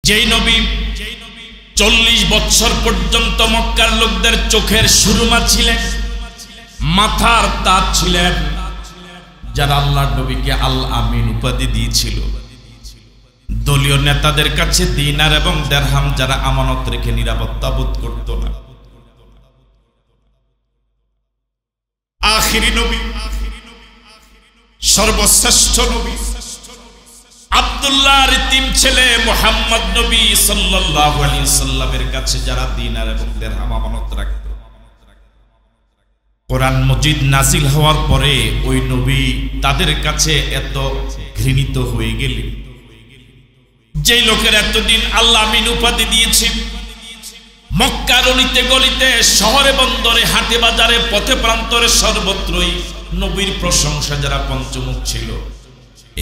যেই নবী 40 বছর পর্যন্ত মক্কার লোকদের চোখের সুরমা ছিলেন, মাথার তাজ ছিলেন, যারা আল্লাহর নবীকে আল আমিন উপাধি দিয়েছিল, দলীয় নেতাদের কাছে দিনার এবং দিরহাম যারা আমানত রেখে নিরাপত্তা বোধ করত না, আখিরি নবী, সর্বশ্রেষ্ঠ নবী আব্দুল্লাহর তিন ছেলে মুহাম্মদ নবী সাল্লাল্লাহু আলাইহি সাল্লামের কাছে যারা দিনার এবং দিরহাম আমানত রাখত, কোরআন মজিদ নাজিল হওয়ার পরে ওই নবী তাদের কাছে এত ঘৃণিত হয়ে গেলেন, যেই লোকের এতদিন আল্লাহ আমিন উপাধি দিয়েছে, মক্কার অলিতে গলিতে শহরে বন্দরে হাটে বাজারে পথে প্রান্তরে সর্বত্রই নবীর প্রশংসা যারা পঞ্চমুখ ছিল,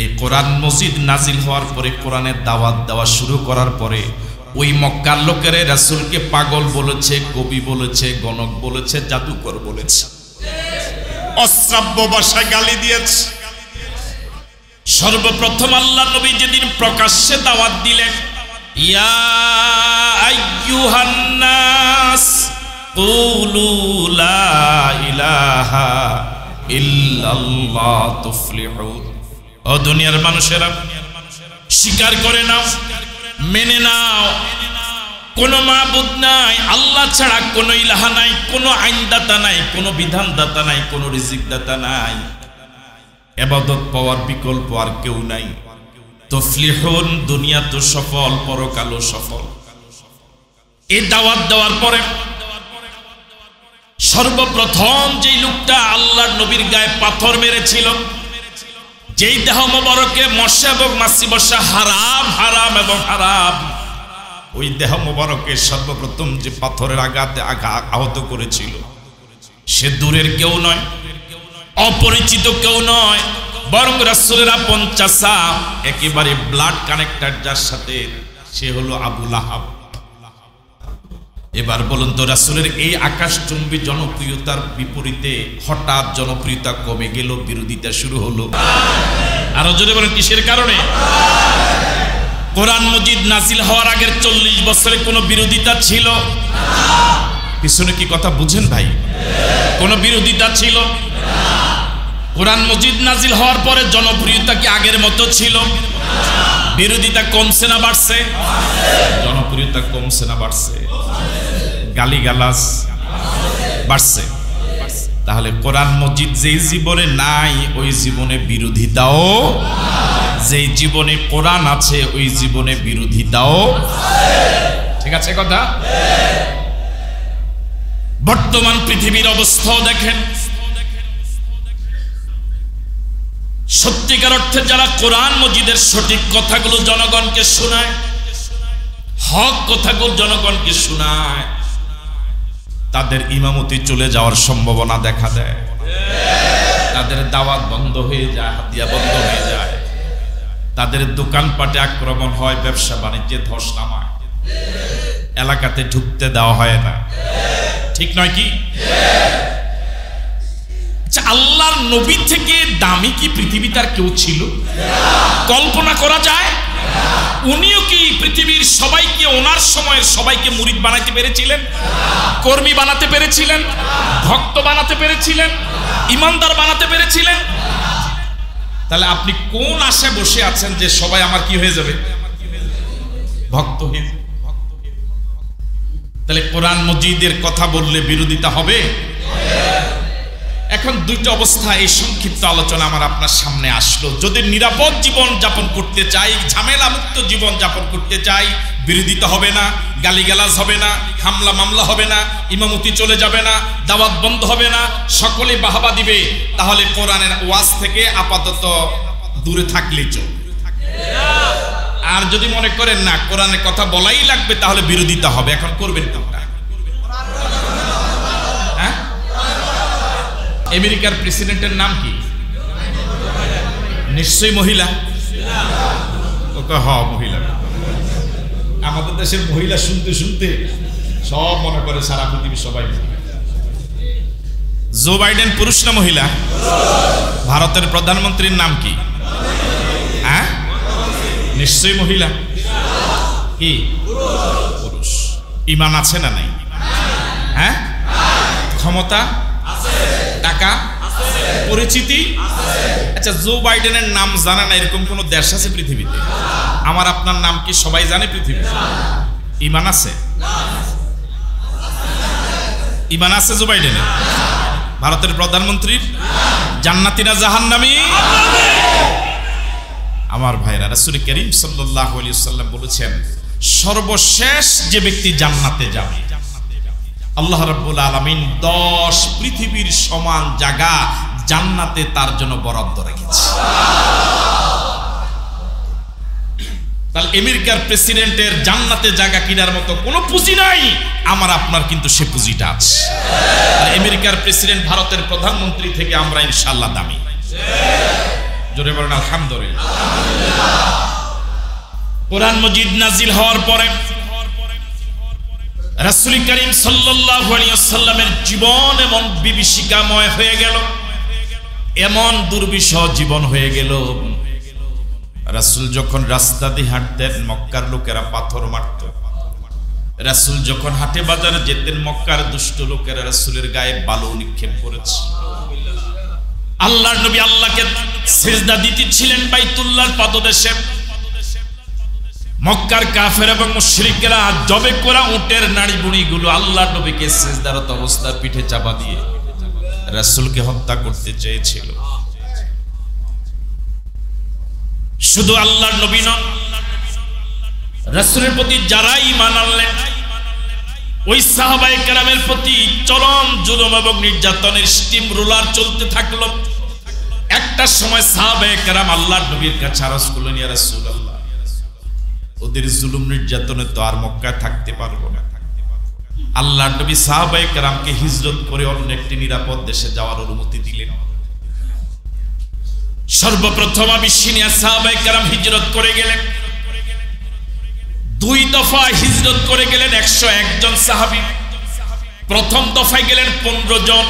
এই কোরআন মজিদ নাজিল হওয়ার পরে কোরআনের দাওয়াত দেওয়া শুরু করার পরে ওই মক্কার লোকেরা রাসূলকে পাগল বলেছে, কবি বলেছে, গণক বলেছে, জাদুকর বলেছে, অশ্রাব্য ভাষায় গালি দিয়েছে। সর্বপ্রথম আল্লাহ নবী যেদিন প্রকাশ্যে দাওয়াত দিলেন, ইয়া আইয়ুহান নাস কুলু লা ইলাহা ইল্লাল্লাহ তুফলিহুন, ও দুনিয়ার মানুষেরা স্বীকার করে নাও, মেনে নাও, কোনো মাবুদ নাই আল্লাহ ছাড়া, কোনো ইলাহা নাই, কোনো আইনদাতা নাই, কোনো বিধানদাতা নাই, কোনো রিজিকদাতা নাই, ইবাদত পাওয়ার বিকল্প আর কেউ নাই। তুফলিহুন, দুনিয়া তো সফল, পরকালও সফল। এই দাওয়াত দেওয়ার পরে সর্বপ্রথম যেই লোকটা আল্লাহর নবীর গায়ে পাথর মেরেছিল, যেই দেহ মোবারকে মশা এবং মাছি বসা হারাম হারাম এবং হারাম, ওই দেহ মোবারকে সর্বপ্রথম যে পাথরের আঘাতে আহত করেছিল সে দূরের কেউ নয়, অপরিচিত কেউ নয়, বরং রাসূলের আপন চাচা, একেবারে ব্লাড কানেক্টেড যার সাথে, সে হলো আবু লাহাব। এবার বলুন তো, রাসূলের এই আকাশচুম্বী জনপ্রিয়তার বিপরীতে হঠাৎ জনপ্রিয়তা কমে গেল, বিরোধিতা শুরু হলো। আরো জোরে বলেন কিসের কারণে? কোরআন মজিদ নাজিল হওয়ার আগের 40 বছরে কোনো বিরোধিতা ছিল? পিছনে কি কথা বুঝেন ভাই? কোনো বিরোধিতা ছিল? কোরআন মজিদ নাজিল হওয়ার পরে জনপ্রিয়তা কি আগের মতো ছিল? বিরোধিতা কমছে না বাড়ছে? জনপ্রিয়তা কমছে না বাড়ছে? গালিগালাজ বাড়ছে? তাহলে কোরআন মজিদ যেই জীবনে নাই ওই জীবনে বিরোধিতাও, যেই জীবনে কোরআন আছে ওই জীবনে বিরোধিতাও। ঠিক আছে কথা? বর্তমান পৃথিবীর অবস্থাও দেখেন, সত্যিকার অর্থে যারা কোরআন মজিদের সঠিক কথাগুলো জনগণকে শোনায়, হক কথাগুলো জনগণকে শোনায়, তাদের ইমামতি চলে যাওয়ার সম্ভাবনা দেখা দেয়, তাদের দাওয়াত বন্ধ হয়ে যায়, হাদিয়া বন্ধ হয়ে যায়, তাদের দোকানপাটে আক্রমণ হয়, ব্যবসা বাণিজ্যে ধস নামায়, এলাকাতে ঢুকতে দেওয়া হয় না। ঠিক নয় কি? আচ্ছা, আল্লাহর নবী থেকে দামি কি পৃথিবীতে আর কেউ ছিল? কল্পনা করা যায়? উনিও কি পৃথিবীর সবাইকে, ওনার সময়ের সবাইকে মুরিদ বানাতে পেরেছিলেন? কর্মী বানাতে পেরেছিলেন? ভক্ত বানাতে পেরেছিলেন? ইমানদার বানাতে পেরেছিলেন? তাহলে আপনি কোন আশায় বসে আছেন যে সবাই আমার কি হয়ে যাবে? ভক্ত হয়ে যাবে? তাহলে কোরআন মজিদের কথা বললে বিরোধিতা হবে? এখন দুইটা অবস্থা এই সংক্ষিপ্ত আলোচনা আমার আপনার সামনে আসলো। যদি নিরাপদ জীবন যাপন করতে চাই, ঝামেলা মুক্ত জীবন যাপন করতে চাই, বিরোধিতা হবে না, গালিগালাজ হবে না, হামলা মামলা হবে না, ইমামতি চলে যাবে না, দাওয়াত বন্ধ হবে না, সকলে বাহবা দিবে, তাহলে কোরআনের ওয়াজ থেকে আপাতত দূরে থাকলেই চল। আর যদি মনে করেন না কোরআনের কথা বলাই লাগবে, তাহলে বিরোধিতা হবে। এখন করবেন কোনটা? আমেরিকার প্রেসিডেন্টের নাম কি? নিশ্চয়ই মহিলা। মহিলা। আমাদের দেশের মহিলা শুনতে শুনতে সব মনে করে সারা পৃথিবী সবাই। জো বাইডেন পুরুষ না মহিলা? ভারতের প্রধানমন্ত্রীর নাম কি? নিশ্চয়ই মহিলা। কি পুরুষ। ঈমান আছে না নাই? হ্যাঁ, ক্ষমতা আছে, টাকা আছে, পরিচিতি আছে। আচ্ছা, জো বাইডেনের নাম জানা না এরকম কোন দেশ আছে পৃথিবীতে? আমার আপনার নাম কি সবাই জানে পৃথিবীতে? ঈমান আছে? ঈমান আছে জো বাইডেনের? ভারতের প্রধানমন্ত্রীর? জান্নাতি না জাহান্নামী? আমার ভাইরা, রাসূল করিম সাল্লাল্লাহু আলাইহি ওয়াসাল্লাম বলেছেন, সর্বশেষ যে ব্যক্তি জান্নাতে যাবে, আল্লাহ রাব্বুল আলামিন 10 পৃথিবীর সমান জায়গা জান্নাতে তার জন্য বরাদ্দ রেখেছে। তাহলে আমেরিকার প্রেসিডেন্টের জান্নাতে জায়গা কেনার মতো কোনো পুঁজি নাই, আমার আপনার কিন্তু সে পুঁজিটা আছে। আর আমেরিকার প্রেসিডেন্ট ভারতের প্রধানমন্ত্রী থেকে আমরা ইনশাআল্লাহ দামি। জোরে বলেন আলহামদুলিল্লাহ। কোরআন মজিদ নাজিল হওয়ার পরে রাসূল করিম সাল্লাল্লাহু আলাইহি ওয়াসাল্লামের জীবন এমন বিভীষিকাময় হয়ে গেল, এমন দুর্বিষহ জীবন হয়ে গেল। রাসূল যখন রাস্তা দিয়ে হাঁটতেন, মক্কার লোকেরা পাথর মারত। রাসূল যখন হাটে বাজারে যেতেন, মক্কার দুষ্ট লোকেরা রাসূলের গায়ে বালু নিক্ষেপ করেছে। আল্লাহর নবী আল্লাহকে সিজদা দিতেছিলেন বাইতুল্লাহর পাদদেশে। মক্কার কাফের এবং মুশরিকরা জবে করা উটের নাড়ি বুড়িগুলো আল্লাহর নবীকে সিজদারত অবস্থায় পিঠে চাপা দিয়ে রাসূলকে হত্যা করতে চেয়েছিল। শুধু আল্লাহর নবী নন, রাসূলের প্রতি যারা ঈমান আনলেন, ওই সাহাবায়ে কেরামের প্রতি চরম জুলুম এবং নির্যাতনের স্টিম রোলার চলতে থাকলো। একটা সময় সাহাবায়ে কেরাম আল্লাহর নবীর কাছে আরজ করলেন, ইয়া রাসূলুল্লাহ, ওদের জুলুম নির্যাতনে তো আর মক্কায় থাকতে পারবো না। আল্লাহর নবী সাহাবায়ে কেরামকে হিজরত করে অন্য একটি নিরাপদ দেশে যাওয়ার অনুমতি দিলেন। সর্বপ্রথম আবিসিনিয়া সাহাবায়ে কেরাম হিজরত করে গেলেন। 2 দফা হিজরত করে গেলেন 101 জন সাহাবী। প্রথম দফায় গেলেন 15 জন।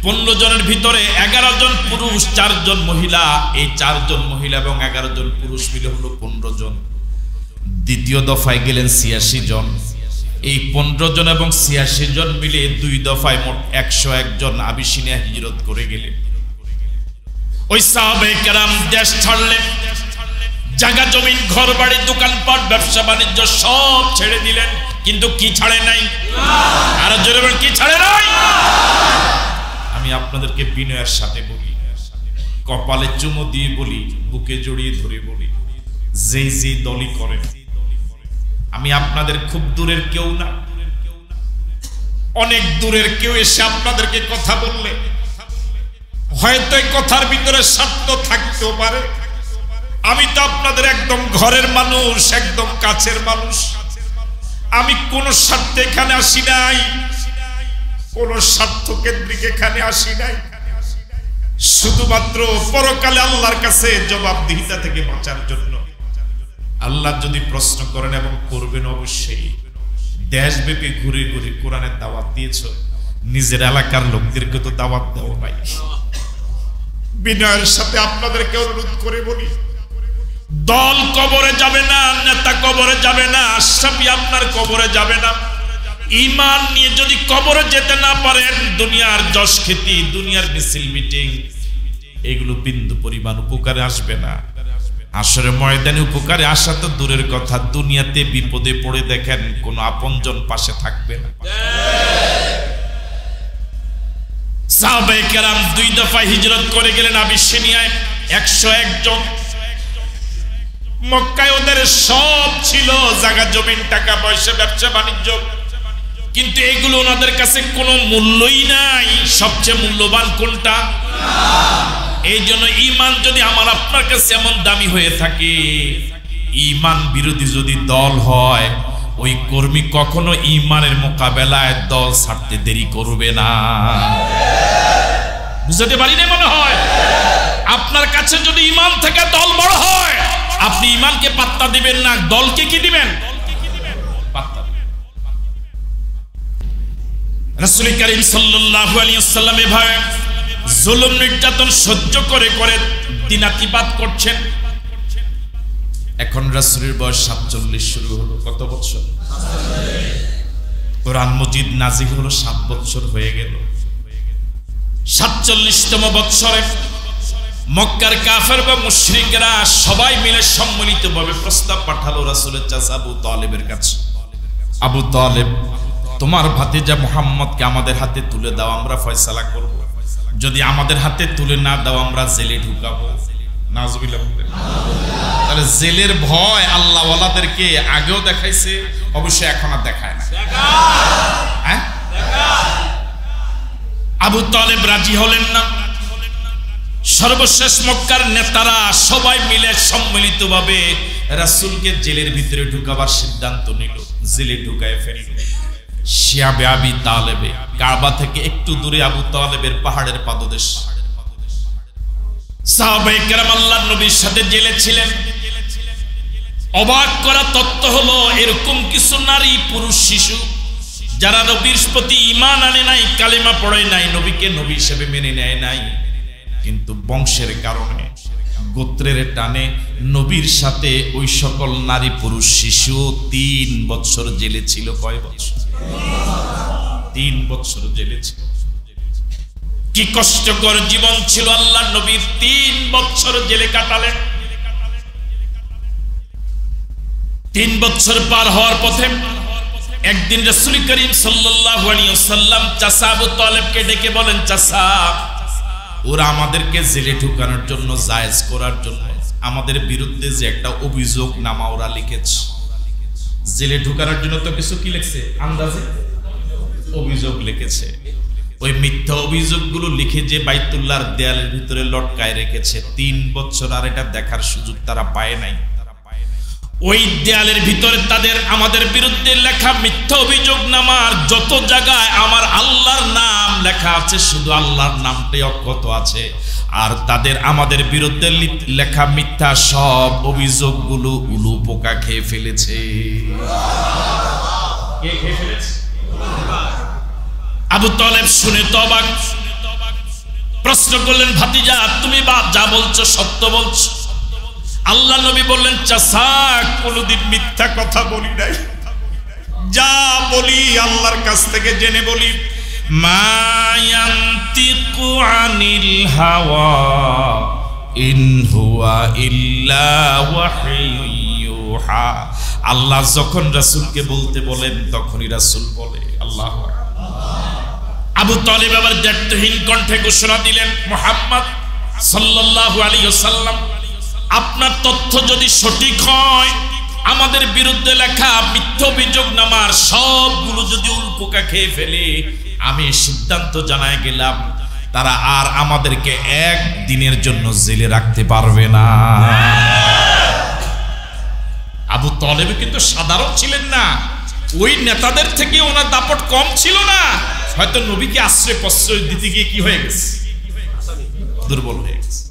15 জনের ভিতরে 11 জন পুরুষ, 4 জন মহিলা। এই 4 জন মহিলা এবং 11 জন পুরুষ মিলে হলো 15 জন। দ্বিতীয় দফায় গেলেন 86 জন। এই 15 জন এবং 86 জন মিলে 2 দফায় মোট 101 জন আবিসিনিয়া হিজরত করে গেলেন। ওই সাহাবায়ে কেরাম দেশ ছাড়লেন, জায়গা জমিন, ঘর বাড়ি, দোকানপাট, ব্যবসা বাণিজ্য সব ছেড়ে দিলেন। কিন্তু কি ছাড়ে নাই? আর জোরে বলেন, কি ছাড়ে নাই? আমি আপনাদেরকে বিনয়ের সাথে বলি, কপালে চুমো দিয়ে বলি, বুকে জড়িয়ে ধরে বলি, যেই যেই দলই করেন, আমি আপনাদের খুব দূরের কেউ না, অনেক দূরের কেউ এসে আপনাদেরকে কথা বললে হয়তো এই কথার ভিতরে স্বার্থ থাকতেও পারে। আমি তো আপনাদের একদম ঘরের মানুষ, একদম কাছের মানুষ। আমি কোন স্বার্থে এখানে আসি নাই, কোন স্বার্থ কেন্দ্রিক এখানে আসি নাই। শুধুমাত্র পরকালে আল্লাহর কাছে জবাবদিহিতা থেকে বাঁচার জন্য। আল্লাহ যদি প্রশ্ন করেন, এবং করবেন অবশ্যই, দেশব্যাপী ঘুরে ঘুরে কোরআনের দাওয়াত দিয়েছ, নিজের এলাকার লোকদেরকে তো দাওয়াত দেওয়া নাই। বিনয়ের সাথে আপনাদেরকে অনুরোধ করে বলি, দল কবরে যাবে না, নেতা কবরে যাবে না, আশরাফি আপনার কবরে যাবে না। ঈমান নিয়ে যদি কবরে যেতে না পারেন, দুনিয়ার যশ খ্যাতি, দুনিয়ার মিছিল মিটিং, এগুলো বিন্দু পরিমাণ উপকারে আসবে না। আসরে ময়দানে উপকারে আসা তো দূরের কথা, দুনিয়াতে বিপদে পড়ে দেখেন কোন আপনজন পাশে থাকবে না। সাহাবায়ে কেরাম 2 দফা হিজরত করে গেলেন আবিসিনিয়ায়, 101 জন। মক্কায় ওদের সব ছিল, জায়গা জমিন, টাকা পয়সা, ব্যবসা বাণিজ্য, কিন্তু এগুলো ওনাদের কাছে কোনো মূল্যই নাই। সবচেয়ে মূল্যবান কোনটা? এই জন্য ঈমান যদি আমার আপনার কাছে এমন দামি হয়ে থাকে, ঈমান বিরোধী যদি দল হয়, ওই কর্মী কখনো ঈমানের মোকাবেলায় দল ছাড়তে দেরি করবে না। বুঝতে পারি না মনে হয়? আপনার কাছে যদি ঈমান থেকে দল বড় হয়, আপনি ঈমানকে পাত্তা দিবেন না, দলকে কি দিবেন? পাত্তা। রাসূল করিম সাল্লাল্লাহু আলাইহি ওয়াসাল্লাম এভাবে জুলুম নির্যাতন সহ্য করে করে দিনাতিপাত করছেন। এখন রাসূলের বয়স 47 শুরু হলো। কত বছর? কোরআন মজিদ নাজিল হলো 7 বছর হয়ে গেল। 47তম বছরে মক্কার কাফের বা মুশরিকরা সবাই মিলে সম্মিলিতভাবে প্রস্তাব পাঠালো রাসূলের চাচা আবু তালেবের কাছে। আবু তালেব, তোমার ভাতিজা মুহাম্মদকে আমাদের হাতে তুলে দাও, আমরা ফয়সালা করব। যদি আমাদের হাতে তুলে না দাও আমরা জেলে ঢুকাবো। নাউজুবিল্লাহ। তাহলে জেলের ভয় আল্লাহ ওয়ালাদেরকে আগেও দেখাইছে, অবশ্যই এখন আর দেখায় না। হ্যাঁ, আবু তালেব রাজি হলেন না। সর্বশেষ মক্কার নেতারা সবাই মিলে সম্মিলিতভাবে রাসূলকে জেলের ভিতরে ঢুকাবার সিদ্ধান্ত নিল। জেলে ঢুকায় ফেলল। শিয়াবে আবি তালেবে, কাবা থেকে একটু দূরে আবু তালেবের পাহাড়ের পাদদেশ। সাহাবায়ে কেরাম আল্লাহর নবীর সাথে জেলে ছিলেন। অবাক করা তথ্য হলো, এরকম কিছু নারী, পুরুষ, শিশু যারা নবীর প্রতি ঈমান আনে নাই, কালেমা পড়ে নাই, নবীকে নবী হিসেবে মেনে নেয় নাই, কিন্তু বংশের কারণে, গোত্রের টানে নবীর সাথে ওই সকল নারী, পুরুষ, শিশু 3 বছর জেলে ছিল। কয় বছর? 3 বছর জেলে ছিল। কি কষ্টকর জীবন ছিল আল্লাহর নবী। 3 বছর জেলে কাটালেন। 3 বছর পার হওয়ার পথে একদিন রাসূল করিম সাল্লাল্লাহু আলাইহি ওয়াসাল্লাম চাচা আবু তালেবকে ডেকে বলেন, চাচা, ওরা আমাদেরকে জেলে ঢুকানোর জন্য, জায়েজ করার জন্য আমাদের বিরুদ্ধে যে একটা অভিযোগ নামা ওরা লিখেছে। জেলে ঢুকানোর জন্য তো কিছু কি লিখছে, আন্দাজে অভিযোগ লিখেছে। ওই মিথ্যা অভিযোগগুলো লিখে যে বাইতুল্লাহর দেয়ালের ভিতরে লটকায় রেখেছে। 3 বছর আর এটা দেখার সুযোগ তারা পায় নাই। ওই দেয়ালের ভিতরে তাদের, আমাদের বিরুদ্ধে লেখা মিথ্যা অভিযোগ নামার যত জায়গায় আমার আল্লাহর নাম লেখা আছে, শুধু আল্লাহর নামটাই অক্ষত আছে। আর তাদের, আমাদের বিরুদ্ধে লেখা মিথ্যা সব অভিযোগগুলো উলু পোকা খেয়ে ফেলেছে। কে খেয়ে ফেলেছে? আবু তালেব শুনে তো অবাক। প্রশ্ন করলেন, ভাতিজা, তুমি যা বলছো সত্য বলছো? আল্লাহ নবী বললেন, চাচা, কোনদিন মিথ্যা কথা বলি নাই। যা বলি আল্লাহর কাছ থেকে জেনে বলি। মা ইয়ানতিকু আনিল হাওয়া ইন হুয়া ইল্লা ওয়াহয়ুন ইউহা। আল্লাহ যখন রাসূলকে বলতে বলেন তখনই রাসূল বলে। আল্লাহু আকবার। আবু তালেব আবার দায়িত্বহীন কণ্ঠে ঘোষণা দিলেন, মুহাম্মদ সাল্লাল্লাহু আলাইহি ওয়াসাল্লাম, আপনার তথ্য যদি সঠিক হয়, আমাদের বিরুদ্ধে লেখা মিথ্যা অভিযোগ নামার সবগুলো যদি উল্পোকা খেয়ে ফেলে, আমি সিদ্ধান্ত জানায় গেলাম তারা আর আমাদেরকে 1 দিনের জন্য জেলে রাখতে পারবে না। আবু তালেব কিন্তু সাধারণ ছিলেন না। ওই নেতাদের থেকে ওনার দাপট কম ছিল না। হয়তো নবীকে আশ্রয় প্রশ্রয় দিতে গিয়ে কি হয়ে গেছে, দুর্বল হয়ে গেছে।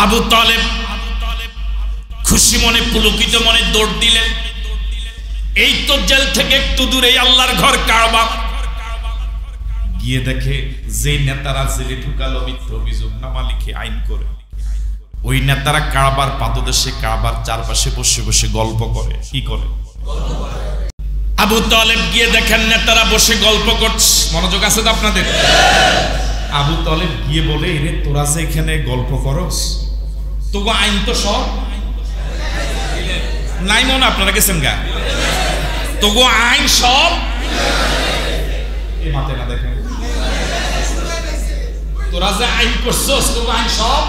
আবু তালেব খুশি মনে, পুলকিত মনে দৌড় দিলেন। এই তো জেল থেকে একটু দূরে আল্লাহর ঘর কাবা। গিয়ে দেখে যে নেতারা জেলে ঢুকালো মিথ্যা অভিযোগ নামা লিখে আইন করে, ওই নেতারা কাবার পাদদেশে, কাবার চারপাশে বসে বসে গল্প করে। কি করে? আবু তালেব গিয়ে দেখেন নেতারা বসে গল্প করছে। মনোযোগ আছে তো আপনাদের? আবু তালেব গিয়ে বলে, রে তোরা যে এখানে গল্প করস, তোগো আইন তো সব নাই মনে, আপনারা গেছেন গা, তোগো আইন সব মাতে না দেখেন, তোরা যে আইন করছস তোগো আইন সব।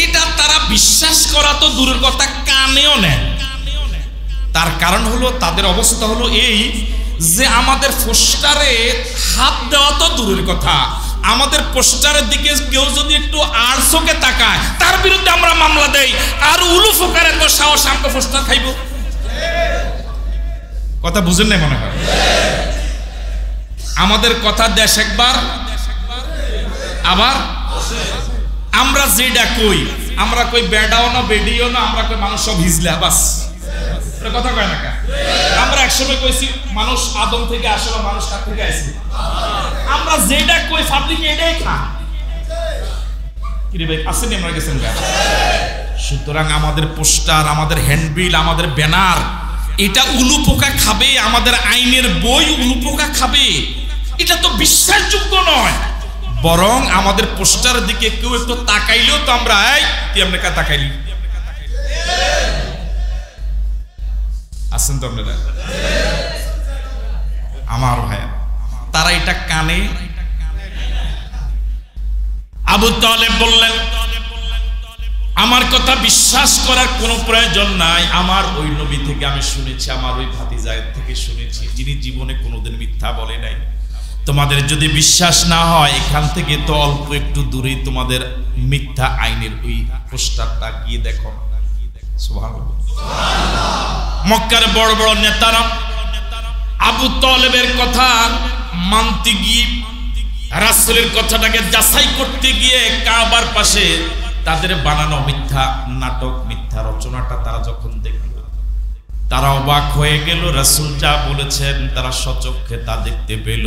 এটা তারা বিশ্বাস করা তো দূরের কথা, কানেও নেয়। তার কারণ হলো, তাদের অবস্থা হলো এই যে আমাদের পোস্টারে হাত দেওয়া তো দূরের কথা, আমাদের পোস্টারের দিকে কেউ যদি একটু আর চোখে তাকায় তার বিরুদ্ধে আমরা মামলা দেই। আর উলু ফোকার এত সাহস, আমরা পোস্টার খাইব? কথা বুঝেন না মনে হয়? আমাদের কথা দেশ একবার, আবার আমরা যেটা কই, আমরা কই বেডাও না বেডিও না, আমরা কই মানুষ সব হিজলা, বাস। কথা কয় না। আমরা একসময় কইছি মানুষ আদম থেকে আসে না, মানুষ কার থেকে আসে। আমরা যেটা কই পাবলিক এটাই খা। কি রে ভাই, আসেনি? আমরা গেছেন গা। সুতরাং আমাদের পোস্টার, আমাদের হ্যান্ডবিল, আমাদের ব্যানার, এটা উলু পোকা খাবে, আমাদের আইনের বই উলু পোকা খাবে, এটা তো বিশ্বাসযোগ্য নয়। বরং আমাদের পোস্টারের দিকে কেউ একটু তাকাইলেও তো আমরা তুই আমরা কা তাকাইলি আসেন তো আপনারা আমার ভাইয়া, তারা এটা কানে। আবু তালেব বললেন, আমার কথা বিশ্বাস করার কোনো প্রয়োজন নাই, আমার ওই নবী থেকে আমি শুনেছি, আমার ওই ভাতিজায়ের থেকে শুনেছি, যিনি জীবনে কোনোদিন মিথ্যা বলে নাই। তোমাদের যদি বিশ্বাস না হয়, এখান থেকে তো অল্প একটু দূরেই তোমাদের মিথ্যা আইনের ওই পোস্টারটা গিয়ে দেখো। সুবহানাল্লাহ। মক্কার বড় বড় নেতারা আবু তালেবের কথা মানতে গিয়ে, রাসূলের কথাটাকে যাচাই করতে গিয়ে কাবার পাশে তাদের বানানো মিথ্যা নাটক, মিথ্যা রচনাটা তারা যখন দেখল, তারা অবাক হয়ে গেল। রাসূল যা বলেছেন তারা সচক্ষে তা দেখতে পেল।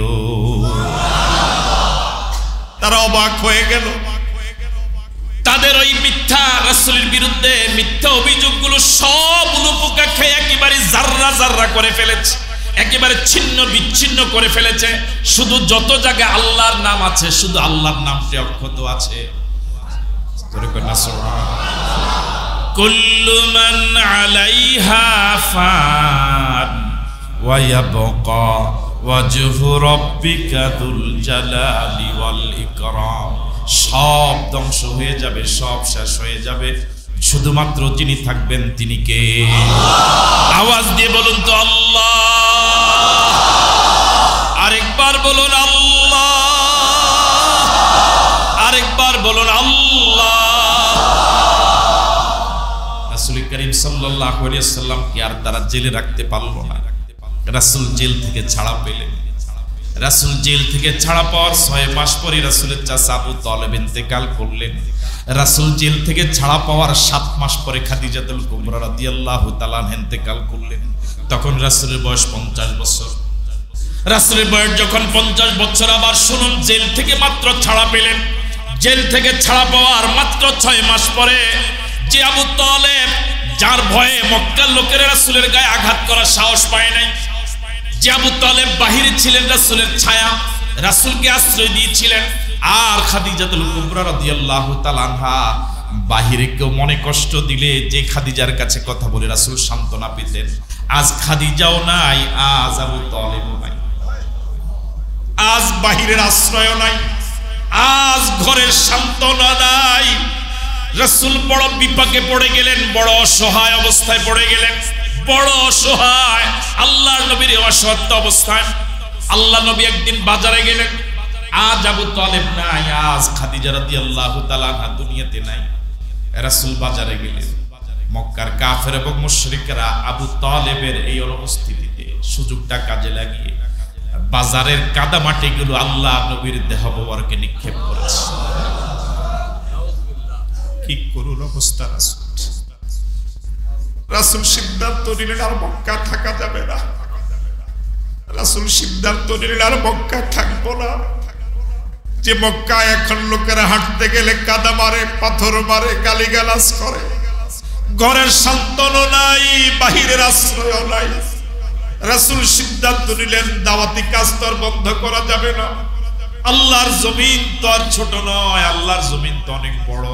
তারা অবাক হয়ে গেল। তাদের ওই মিথ্যা রাসূলের বিরুদ্ধে মিথ্যা অভিযোগগুলো সব উলুপোকা খেয়ে একেবারে জাররা জাররা করে ফেলেছে, একেবারে ছিন্ন বিচ্ছিন্ন করে ফেলেছে। শুধু যত জায়গায় আল্লাহর নাম আছে, শুধু আল্লাহর নামটি অক্ষত আছে। কুল্লু মান আলাইহা ফান ওয়া ইয়াবকা ওয়াজহু রাব্বিকা যুল জালালি ওয়াল ইকরাম। সব ধ্বংস হয়ে যাবে, সব শেষ হয়ে যাবে, শুধুমাত্র যিনি থাকবেন তিনি কে? আওয়াজ দিয়ে বলুন তো আল্লাহ। আরেকবার বলুন আল্লাহ, আরেকবার বলুন আল্লাহ। রাসূল করিম সাল্লাল্লাহু আলাইহি ওয়াসাল্লাম কি আর তারা জেলে রাখতে পারলো না? রাসূল জেল থেকে ছাড়া পেলেন। রাসূল জেল থেকে ছাড়া পাওয়ার 6 মাস পরে রাসূলের চাচা আবু তালেব ইন্তেকাল করলেন। রাসূল জেল থেকে ছাড়া পাওয়ার 7 মাস পরে খাদিজাতুল কুবরা রাদিয়াল্লাহু তাআলা ইন্তেকাল করলেন। তখন রাসূলের বয়স 50 বছর। রাসূলের বয়স যখন 50 বছর, আবার শুনুন, জেল থেকে মাত্র ছাড়া পেলেন। জেল থেকে ছাড়া পাওয়ার মাত্র 6 মাস পরে যে আবু তালেব, যার ভয়ে মক্কার লোকেরা রাসূলের গায়ে আঘাত করার সাহস পায় নাই, যে আবু তালেব বাহিরে ছিলেন, রাসূলের ছায়া, রাসূলকে আশ্রয় দিয়েছিলেন, আর খাদিজাতুল কুবরা রাদিয়াল্লাহু তাআলা আনহা বাহিরে কেউ মনে কষ্ট দিলে যে খাদিজার কাছে কথা বলে রাসূল সান্ত্বনা পেতেন, আজ খাদিজাও নাই, আজ আবু তালেবও নাই, আজ বাহিরের আশ্রয় নাই, আজ ঘরের সান্ত্বনা নাই। রাসূল বড় বিপাকে পড়ে গেলেন, বড় অসহায় অবস্থায় পড়ে গেলেন, বড় অসহায়। আল্লাহর নবীর অসহায় অবস্থায় আল্লাহ নবী একদিন বাজারে গেলেন, আজ আবু তালেব নাই, আজ খাদিজা রাদিয়াল্লাহু তাআলা আনহা দুনিয়াতে নাই। রাসূল বাজারে গেলেন। মক্কার কাফের এবং মুশরিকরা আবু তালেবের এই অনুপস্থিতিতে সুযোগটা কাজে লাগিয়ে বাজারের কাদামাটিগুলো আল্লাহ নবীর দেহ মোবারকে নিক্ষেপ করেছে। কি করুণ অবস্থা! রাসূল সিদ্ধান্ত নিলেন আর মক্কা থাকা যাবে না। রাসূল সিদ্ধান্ত নিলেন আর মক্কা থাকবো না। যে মক্কায় এখন লোকেরা হাঁটতে গেলে কাদা মারে, পাথর মারে, গালিগালাজ করে, ঘরের সান্ত্বনা নাই, বাহিরের আশ্রয় নাই। রাসূল সিদ্ধান্ত নিলেন দাওয়াতি কাজ তো আর বন্ধ করা যাবে না। আল্লাহর জমিন তো আর ছোট নয়, আল্লাহর জমিন তো অনেক বড়।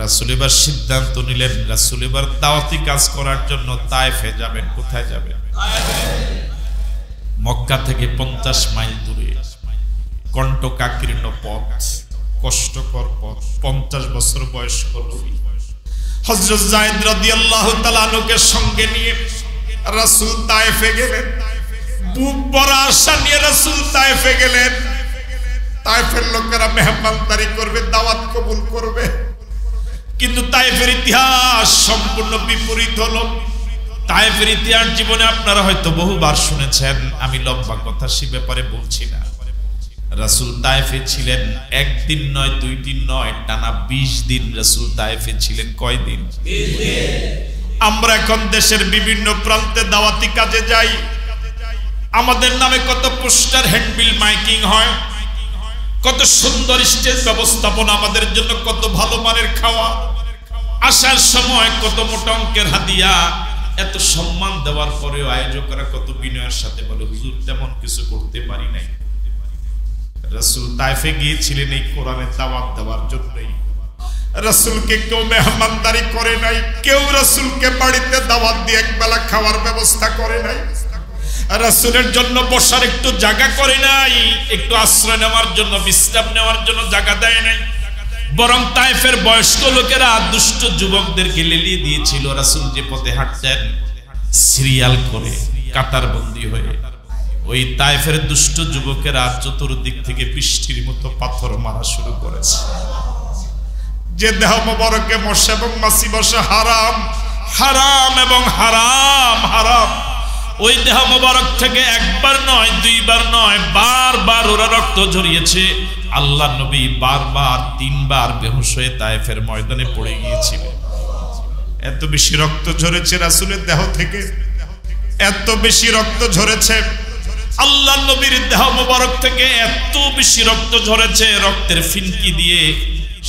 রাসূল এবার সিদ্ধান্ত নিলেন, রাসূল এবার দাওয়াতি কাজ করার জন্য তায়েফে যাবেন। কোথায় যাবেন? মক্কা থেকে 50 মাইল দূরে, কণ্টকাকীর্ণ পথ, কষ্টকর পথ। 50 বছর বয়স্ক নবী হযরত যায়েদ রাদিয়াল্লাহু তাআলা আনহুকে সঙ্গে নিয়ে রাসূল তায়েফে গেলেন। বুক ভরা আশা নিয়ে রাসূল তায়েফে গেলেন। তায়েফের লোকেরা মেহমানদারি করবে, দাওয়াত কবুল করবে, কিন্তু তায়েফের ইতিহাস সম্পূর্ণ বিপরীত হলো। তায়েফের ইতিহাস জীবনে আপনারা হয়তো বহুবার শুনেছেন, আমি লম্বা কথা সে ব্যাপারে বলছি না। রাসূল তায়েফে ছিলেন একদিন নয়, 2 দিন নয়, টানা 20 দিন রাসূল তায়েফে ছিলেন। কয়দিন? 20 দিন। আমরা এখন দেশের বিভিন্ন প্রান্তে দাওয়াতি কাজে যাই, আমাদের নামে কত পোস্টার, হ্যান্ডবিল, মাইকিং হয়, কত সুন্দর স্টেজ ব্যবস্থাপনা, আমাদের জন্য কত ভালো মানের খাওয়া। আসার সময় কত মোটা অঙ্কের হাদিয়া, এত সম্মান দেওয়ার পরেও আয়োজকরা কত বিনয়ের সাথে বলে, হুজুর তেমন কিছু করতে পারি নাই। রাসূল তায়েফে গিয়েছিলেন এই কোরআনের দাওয়াত দেওয়ার জন্যই। রাসূলকে কেউ মেহমানদারি করে নাই, কেউ রাসূলকে বাড়িতে দাওয়াত দিয়ে একবেলা খাওয়ার ব্যবস্থা করে নাই, রাসূলের জন্য বসার একটু জায়গা করে নাই, একটু আশ্রয় নেওয়ার জন্য, বিশ্রাম নেওয়ার জন্য জায়গা দেয় নাই। বরং তায়েফের বয়স্ক লোকেরা দুষ্ট যুবকদেরকে লেলিয়ে দিয়েছিল। রাসূল যে পথে হাঁটতেন সিরিয়াল করে কাতার বন্দী হয়ে, ওই তায়েফের দুষ্ট যুবকেরা চতুর্দিক থেকে বৃষ্টির মতো পাথর মারা শুরু করেছে। যে দেহ মোবারকে মশা এবং মাছি বসা হারাম, হারাম এবং হারাম, হারাম। ওই দেহ মোবারক থেকে একবার নয়, দুইবার নয়, বারবার ওরা রক্ত ঝরিয়েছে। আল্লাহ নবী বারবার, তিনবার বেহুশ হয়ে তায়েফের ময়দানে পড়ে গিয়েছিলেন। এত বেশি রক্ত ঝরেছে রাসূলের দেহ থেকে, এত বেশি রক্ত ঝরেছে আল্লাহ নবীর দেহ মোবারক থেকে, এত বেশি রক্ত ঝরেছে, রক্তের ফিনকি দিয়ে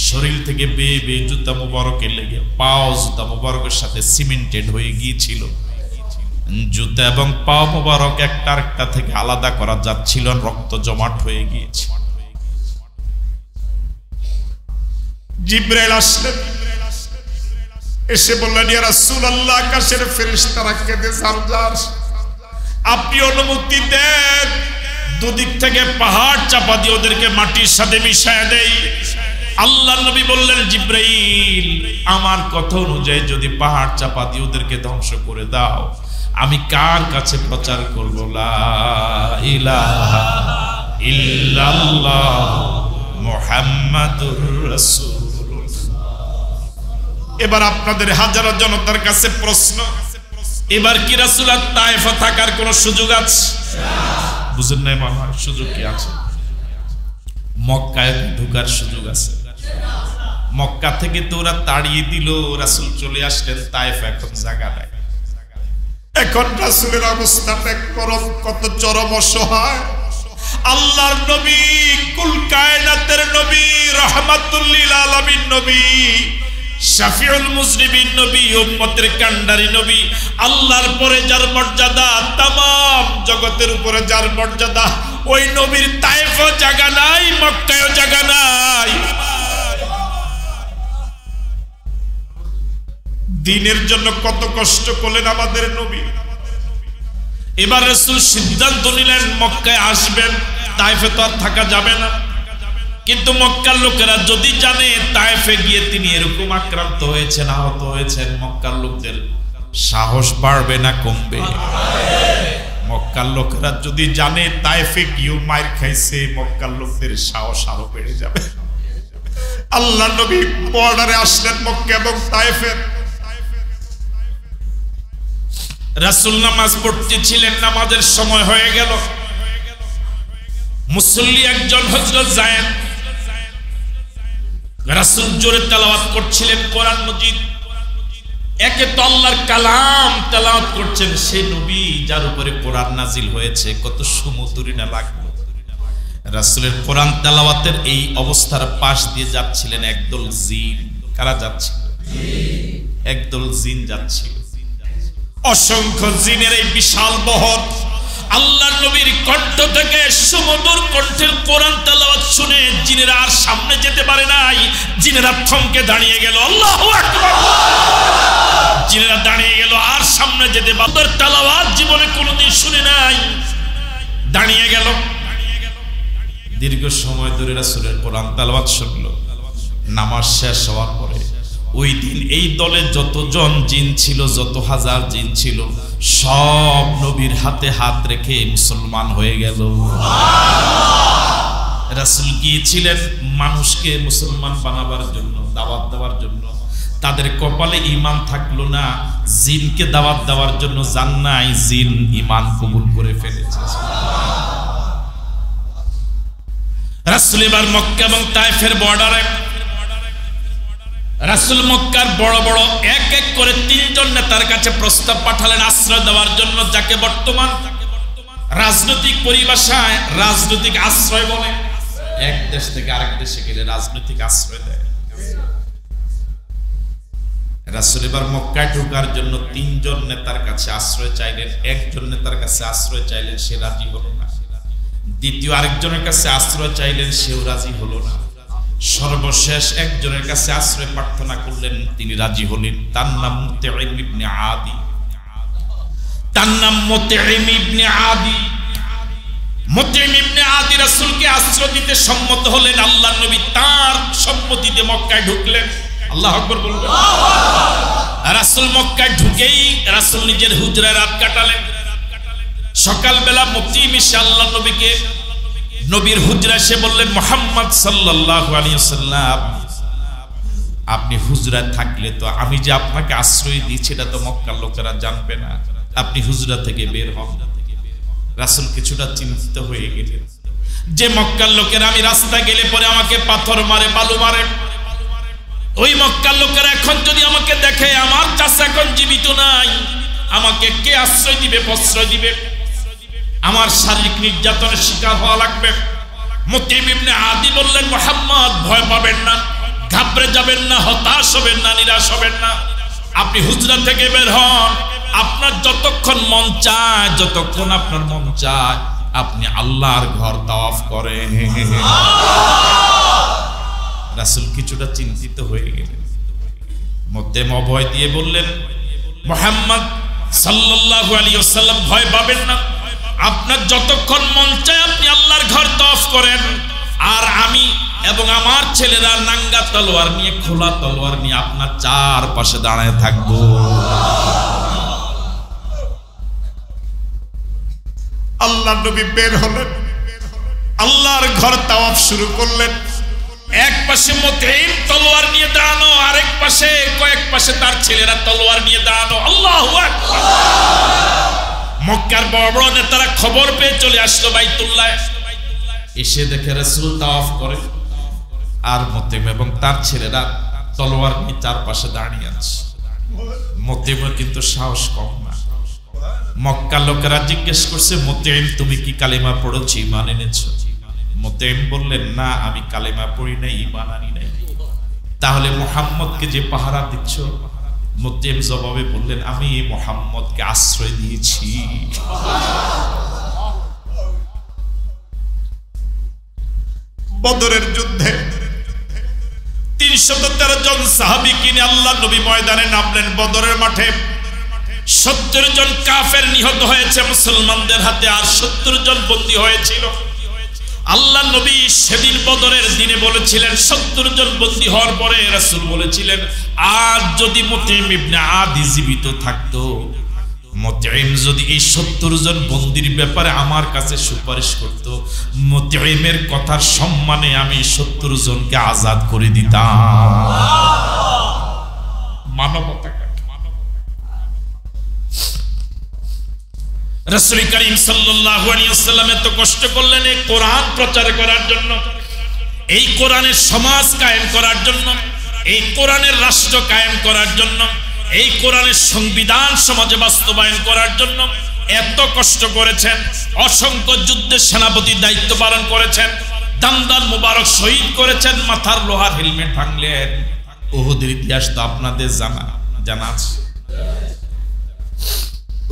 শরীর থেকে বেয়ে বেয়ে জুতা মোবারকে লেগে পাও জুতা মোবারকের সাথে সিমেন্টেড হয়ে গিয়েছিল। জুতা এবং পা মোবারক একটা আরেকটা থেকে আলাদা করা যাচ্ছিল, রক্ত জমাট হয়ে গিয়েছে। জিবরাইল আসলেন, এসে বললেন, ইয়া রাসূলুল্লাহ, আকাশের ফেরেশতারা কেঁদে ঝারঝার, আপনি অনুমতি দেন দুদিক থেকে পাহাড় চাপা দিয়ে ওদেরকে মাটির সাথে মিশায় দেই। আল্লাহ নবী বললেন, জিবরাইল, আমার কথা অনুযায়ী যদি পাহাড় চাপা দিয়ে ওদেরকে ধ্বংস করে দাও, আমি কার কাছে প্রচার করব লা ইলাহা ইল্লাল্লাহ মুহাম্মাদুর রাসূলুল্লাহ। এবার আপনাদের হাজারো জনতার কাছে প্রশ্ন, এবার কি রাসূল তায়েফে থাকার কোন সুযোগ আছে? বুঝেন নাই মনে হয়? সুযোগ কি আছে? মক্কায় ঢোকার সুযোগ আছে। মক্কা থেকে তো ওরা তাড়িয়ে দিল, রাসূল চলে আসলেন তায়েফ, এখন জায়গা নাই। এখন রাসূলের অবস্থাটা কত চরম অসহায়। আল্লাহর নবী, কুল কায়নাতের নবী, রাহমাতুল লিল আলামিন নবী, শাফিউল মুজনিবিন নবী, উম্মতের কান্ডারি নবী, আল্লাহর পরে যার মর্যাদা, তামাম জগতের উপরে যার মর্যাদা, ওই নবীর তায়েফেও জায়গা নাই, মক্কায়ও জায়গা নাই। দ্বীনের জন্য কত কষ্ট করলেন আমাদের নবী। এবার রাসূল সিদ্ধান্ত নিলেন মক্কায় আসবেন, তায়েফে তো আর থাকা যাবে না। কিন্তু মক্কার লোকেরা যদি জানে তায়েফে গিয়ে তিনি এরকম আক্রান্ত হয়েছেন, আহত হয়েছেন, মক্কার লোকদের সাহস বাড়বে না কমবে? মক্কার লোকেরা যদি জানে তায়েফে গিয়েও মাইর খাইছে, মক্কার লোকদের সাহস আরো বেড়ে যাবে। আল্লাহ নবী বর্ডারে আসলেন মক্কা এবং তায়েফের। রাসূল নামাজ পড়তেছিলেন, নামাজের সময় হয়ে গেল। মুসল্লি একজন হযরত যায়েদ, রাসূল জোরে তেলাওয়াত করছিলেন কোরআন মজিদ। একে তো আল্লাহর কালাম তেলাওয়াত করছেন, সেই নবী যার উপরে কোরআন নাজিল হয়েছে, কত সুমধুর না লাগলো। রাসূলের কোরআন তেলাওয়াতের এই অবস্থার পাশ দিয়ে যাচ্ছিলেন একদল জিন। কারা যাচ্ছিল? একদল জিন যাচ্ছিল। অসংখ্য জিনের এই বিশাল বহর আল্লাহর নবীর কণ্ঠ থেকে সুমধুর কণ্ঠের কোরআন তেলাওয়াত শুনে জিনেরা আর সামনে যেতে পারে নাই। জিনেরা থমকে দাঁড়িয়ে গেল। আল্লাহু আকবার! জিনেরা দাঁড়িয়ে গেল, আর সামনে যেতে বাদর তেলাওয়াত জীবনে কোনোদিন শুনে নাই। দাঁড়িয়ে গেল। দীর্ঘ সময় ধরে রাসূলের কোরআন তেলাওয়াত শুনলো। নামাজ শেষ হওয়ার পরে ওই দিন এই দলে যতজন জিন ছিল, যত হাজার জিন ছিল, সব নবীর হাতে হাত রেখে মুসলমান হয়ে গেল। রাসূল গিয়েছিলেন মানুষকে মুসলমান বানাবার জন্য, দাওয়াত দেওয়ার জন্য। তাদের কপালে ঈমান থাকলো না, জিনকে দাওয়াত দেওয়ার জন্য যান নাই, জিন ঈমান কবুল করে ফেলেছে। রাসূল এবার মক্কা এবং তায়েফের বর্ডারে, রাসূল মক্কার বড় বড় এক এক করে 3 জন নেতার কাছে প্রস্তাব পাঠালেন আশ্রয় দেওয়ার জন্য, যাকে বর্তমান রাজনৈতিক পরিভাষায় রাজনৈতিক আশ্রয় বলে। এক দেশ থেকে আরেক দেশে গেলে রাজনৈতিক আশ্রয় দেয়। রাসূল এবার মক্কায় ঢোকার জন্য তিনজন নেতার কাছে আশ্রয় চাইলেন। একজন নেতার কাছে আশ্রয় চাইলেন, সে রাজি হলো না। দ্বিতীয় আরেকজনের কাছে আশ্রয় চাইলেন, সেও রাজি হলো না। সর্বশেষ একজনের কাছে আশ্রয় প্রার্থনা করলেন, তিনি রাজি হলেন। তার নাম মুতঈম ইবনে আদি। তার নাম মুতঈম ইবনে আদি। মুতঈম ইবনে আদি রাসূলকে আশ্রয় দিতে সম্মত হলেন। আল্লাহর নবী তার সম্মতিতে মক্কায় ঢুকলেন। আল্লাহু আকবার বলবেন। রাসূল মক্কায় ঢুকেই রাসূল নিজের হুজরায় রাত কাটালেন। সকালবেলা মুতঈম এসে আল্লাহর নবীকে নবীর হুজরায় এসে বললেন, মুহাম্মদ সাল্লাল্লাহু আলাইহি ওয়াসাল্লাম, আপনি হুজরায় থাকলে তো আমি যে আপনাকে আশ্রয় দিয়েছি এটা তো মক্কার লোকেরা জানবে না, আপনি হুজরা থেকে বের হন। রাসূল কিছুটা চিন্তিত হয়ে গেলেন যে মক্কার লোকেরা আমি রাস্তা গেলে পরে আমাকে পাথর মারে, বালু মারে। ওই মক্কার লোকেরা এখন যদি আমাকে দেখে আমার চাচা এখন জীবিত নাই, আমাকে কে আশ্রয় দিবে, প্রশ্রয় দিবে? আমার শারীরিক নির্যাতনের শিকার হওয়া লাগবে। মুতঈম ইবনে আদি বললেন, মুহাম্মদ ভয় পাবেন না, ঘাবড়ে যাবেন না, হতাশ হবেন না, নিরাশ হবেন না। আপনি হুজরা থেকে বের হন। আপনার যতক্ষণ মন চায়, যতক্ষণ আপনার মন চায় আপনি আল্লাহর ঘর তাওয়াফ করেন। রাসূল কিছুটা চিন্তিত হয়ে গেলেন। মুতঈম অভয় দিয়ে বললেন, মুহাম্মদ সাল্লাল্লাহু আলাইহি ওয়াসাল্লাম ভয় পাবেন না, আপনার যতক্ষণ মন চায় আপনি আল্লাহর ঘর তাওয়াফ করেন। আর আমি এবং আমার ছেলেরা নাঙ্গা তলোয়ার নিয়ে, খোলা তলোয়ার নিয়ে আপনার চারপাশে দাঁড়ায় থাকবো। আল্লাহর নবী বের হলেন, আল্লাহর ঘর তাওয়াফ শুরু করলেন। এক পাশে মুতঈম তলোয়ার নিয়ে দাঁড়ানো, আরেক পাশে কয়েক পাশে তার ছেলেরা তলোয়ার নিয়ে দাঁড়ানো। আল্লাহু আকবার। মক্কার বড় বড় নেতারা খবর পেয়ে চলে আসলো বাইতুল্লাহ। এসে দেখে রাসূল তাওয়াফ করে আর মুতঈম এবং তার ছেলেরা তলোয়ার নিয়ে চারপাশে দাঁড়িয়ে আছে। মুতঈমের কিন্তু সাহস কম না। মক্কার লোকেরা জিজ্ঞেস করছে, মুতঈম তুমি কি কালিমা পড়েছো, ঈমান এনেছো? মুতঈম বললেন, না আমি কালিমা পড়ি নাই, ঈমান আনি নাই। তাহলে মুহাম্মদকে যে পাহারা দিচ্ছ? মুতঈম জবাবে বললেন, আমি মুহাম্মদকে আশ্রয় দিয়েছি। বদরের যুদ্ধে 313 জন সাহাবীকে নিয়ে আল্লাহর নবী ময়দানে নামলেন। বদরের মাঠে 70 জন কাফের নিহত হয়েছে মুসলমানদের হাতে, আর 70 জন বন্দী হয়েছিল। আল্লাহর নবী সেদিন বদরের দিনে বলেছিলেন, 70 জন বন্দী হওয়ার পরে রাসূল বলেছিলেন, আজ যদি মুতঈম ইবনে আদি জীবিত থাকতো, মুতঈম যদি এই 70 জন বন্দীর ব্যাপারে আমার কাছে সুপারিশ করত, মুতঈমের কথার সম্মানে আমি 70 জনকে আজাদ করে দিতাম। মানবতা। রাসূল করিম সাল্লাল্লাহু আলাইহি ওয়াসাল্লাম এত কষ্ট করলেন এই কোরআন প্রচার করার জন্য, এই কোরআনের সমাজ কায়েম করার জন্য, এই কোরআনের রাষ্ট্র কায়েম করার জন্য, এই কোরআনের সংবিধান সমাজে বাস্তবায়ন করার জন্য এত কষ্ট করেছেন। অসংখ্য যুদ্ধের সেনাপতির দায়িত্ব পালন করেছেন, দামদান মুবারক শহীদ করেছেন, মাথার লোহার হেলমেট ভাঙলেন। উহুদের ইতিহাস তো আপনাদের জানা আছে।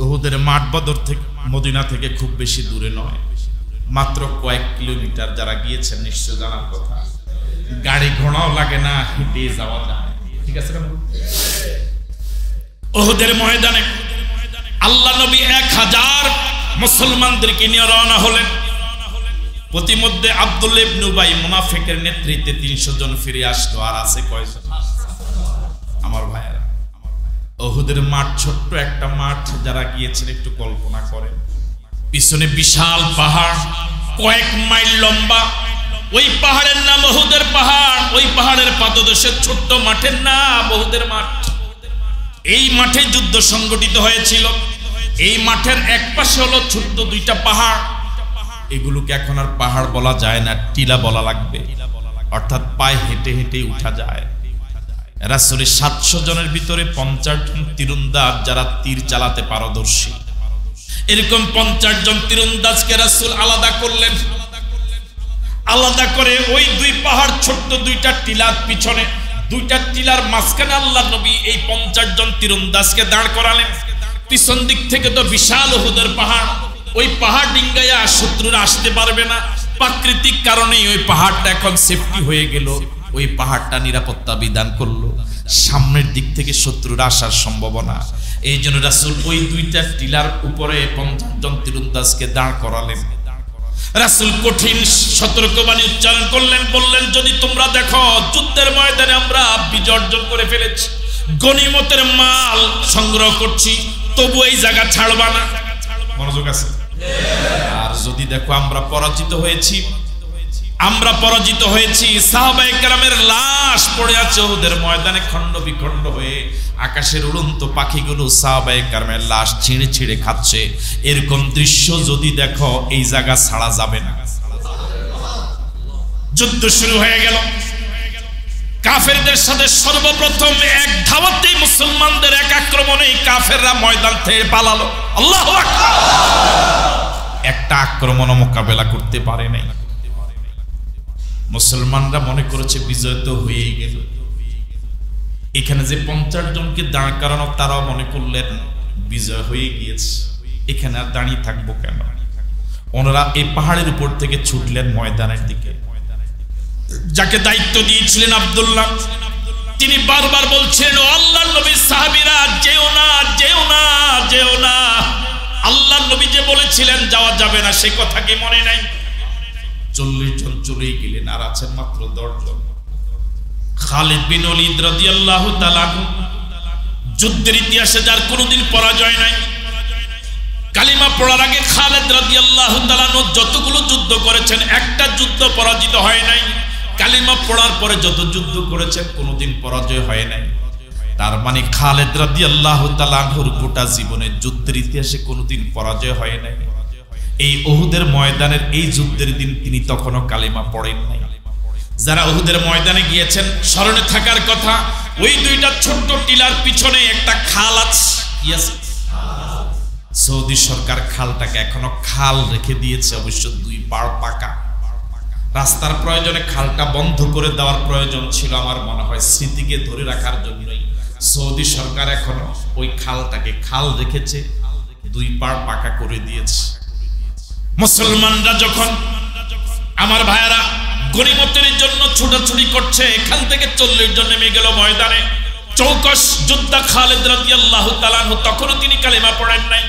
উহুদের মাঠ বদর থেকে, মদিনা থেকে খুব বেশি দূরে নয়, মাত্র কয়েক কিলোমিটার। যারা গিয়েছেন নিশ্চয় জানার কথা। গাড়ি ঘোড়াও লাগে না, হেঁটে যাওয়া যায়। ঠিক আছে? উহুদের ময়দানে আল্লাহ নবী 1000 মুসলমানদেরকে নিয়ে রওনা হলেন। প্রতিমধ্যে আব্দুল্লাহ ইবনে উবাই মুনাফিকের নেতৃত্বে 300 জন ফিরে আসলো। আর আছে কয়জন? আমার ভাইয়েরা, উহুদের মাঠ ছোট্ট একটা মাঠ। যারা গিয়েছেন একটু কল্পনা করেন, পিছনে বিশাল পাহাড়, কয়েক মাইল লম্বা। ওই পাহাড়ের নাম উহুদের পাহাড়। ওই পাহাড়ের পাদদেশে ছোট্ট মাঠের নাম উহুদের মাঠ। এই মাঠে যুদ্ধ সংগঠিত হয়েছিল। এই মাঠের এক পাশে হলো ছোট্ট 2টা পাহাড়। এগুলোকে এখন আর পাহাড় বলা যায় না, টিলা বলা লাগবে। অর্থাৎ পায়ে হেঁটে হেঁটে উঠা যায়। রাসূলের 700 জনের ভিতরে 50 জন তীরন্দাজ, যারা তীর চালাতে পারদর্শী। এরকম 50 জন তীরন্দাজকে রাসূল আলাদা করলেন। আলাদা করে ওই 2 পাহাড় ছোট্ট 2টা টিলার পিছনে দুইটা টিলার মাঝখানে আল্লাহর নবী এই 50 জন তীরন্দাজকে দাঁড় করালেন। পিছন দিক থেকে তো বিশাল উহুদের পাহাড়, ওই পাহাড় ডিঙ্গাইয়া শত্রুরা আসতে পারবে না। প্রাকৃতিক কারণেই ওই পাহাড়টা এখন সেফটি হয়ে গেল, ওই পাহাড়টা নিরাপত্তা বিধান করলো, সামনের দিক থেকে শত্রুরা আসার সম্ভাবনা। এই জন্য রাসূল ওই দুইটা টিলার উপরে 50 জন তীরন্দাজকে দাঁড় করালেন। রাসূল কঠিন সতর্কবাণী উচ্চারণ করলেন, বললেন যদি তোমরা দেখো যুদ্ধের ময়দানে আমরা বিজয় অর্জন করে ফেলেছি, গনিমতের মাল সংগ্রহ করছি, তবু এই জায়গা ছাড়বা না। মনোযোগ আছে? আর যদি দেখো আমরা পরাজিত হয়েছি, সাহাবায়ে কেরামের লাশ পড়ে আছে ওদের ময়দানে খণ্ড বিখণ্ড হয়ে, আকাশের উড়ন্ত পাখিগুলো সাহাবায়ে কেরামের লাশ ছিঁড়ে ছিঁড়ে খাচ্ছে, এরকম দৃশ্য যদি দেখো এই জায়গা ছাড়া যাবে না। যুদ্ধ শুরু হয়ে গেল। কাফেরদের সাথে সর্বপ্রথম এক ধাওয়াতেই মুসলমানদের এক আক্রমণে কাফেররা ময়দান থেকে পালালো। আল্লাহু আকবার! একটা আক্রমণ মোকাবেলা করতে পারে নাই। মুসলমানরা মনে করেছে বিজয় তো হয়েই গেল। এখানে যে 50 জনকে দাঁড় করানো, তারাও মনে করলেন বিজয় হয়ে গিয়েছে, এখানে আর দাঁড়িয়ে থাকবো কেন। ওনারা এই পাহাড়ের উপর থেকে ছুটলেন ময়দানের দিকে। যাকে দায়িত্ব দিয়েছিলেন আব্দুল্লাহ, তিনি বারবার বলছিলেন ও আল্লাহর নবীর সাহাবীরা, যেও না, যেও না, যেও না। আল্লাহর নবী যে বলেছিলেন যাওয়া যাবে না, সে কথা কি মনে নাই? 40 জন চলেই গেলেন, আর আছেন মাত্র 10 জন। খালিদ বিন ওলীদ রাদিয়াল্লাহু তাআলা আনহু, যুদ্ধের ইতিহাসে যার কোনোদিন পরাজয় নাই। কালিমা পড়ার আগে খালিদ রাদিয়াল্লাহু তাআলা আনহু যতগুলো যুদ্ধ করেছেন, একটা যুদ্ধ পরাজিত হয় নাই। কালিমা পড়ার পরে যত যুদ্ধ করেছেন, কোনোদিন পরাজয় হয় নাই। তার মানে খালিদ রাদিয়াল্লাহু তাআলা আনহুর গোটা জীবনে যুদ্ধের ইতিহাসে কোনোদিন পরাজয় হয় নাই। এই উহুদের ময়দানের এই যুদ্ধের দিন তিনি তখনও কালিমা পড়েন নাই। যারা উহুদের ময়দানে গিয়েছেন, স্মরণে থাকার কথা, ওই দুইটা ছোট্ট টিলার পিছনে একটা খাল আছে। সৌদি সরকার খালটাকে এখনো খাল রেখে দিয়েছে, অবশ্য 2 পাড় পাকা। রাস্তার প্রয়োজনে খালটা বন্ধ করে দেওয়ার প্রয়োজন ছিল, আমার মনে হয় স্মৃতিকে ধরে রাখার জন্যই সৌদি সরকার এখনো ওই খালটাকে খাল রেখেছে, 2 পাড় পাকা করে দিয়েছে। মুসলমানরা যখন, আমার ভাইয়ারা, গনিমতের জন্য ছুটাছুটি করছে, এখান থেকে 40 জন নেমে গেল ময়দানে। চৌকস যোদ্ধা খালিদ রাদিয়াল্লাহু তাআলা আনহু, তখনও তিনি কালিমা পড়েন নাই,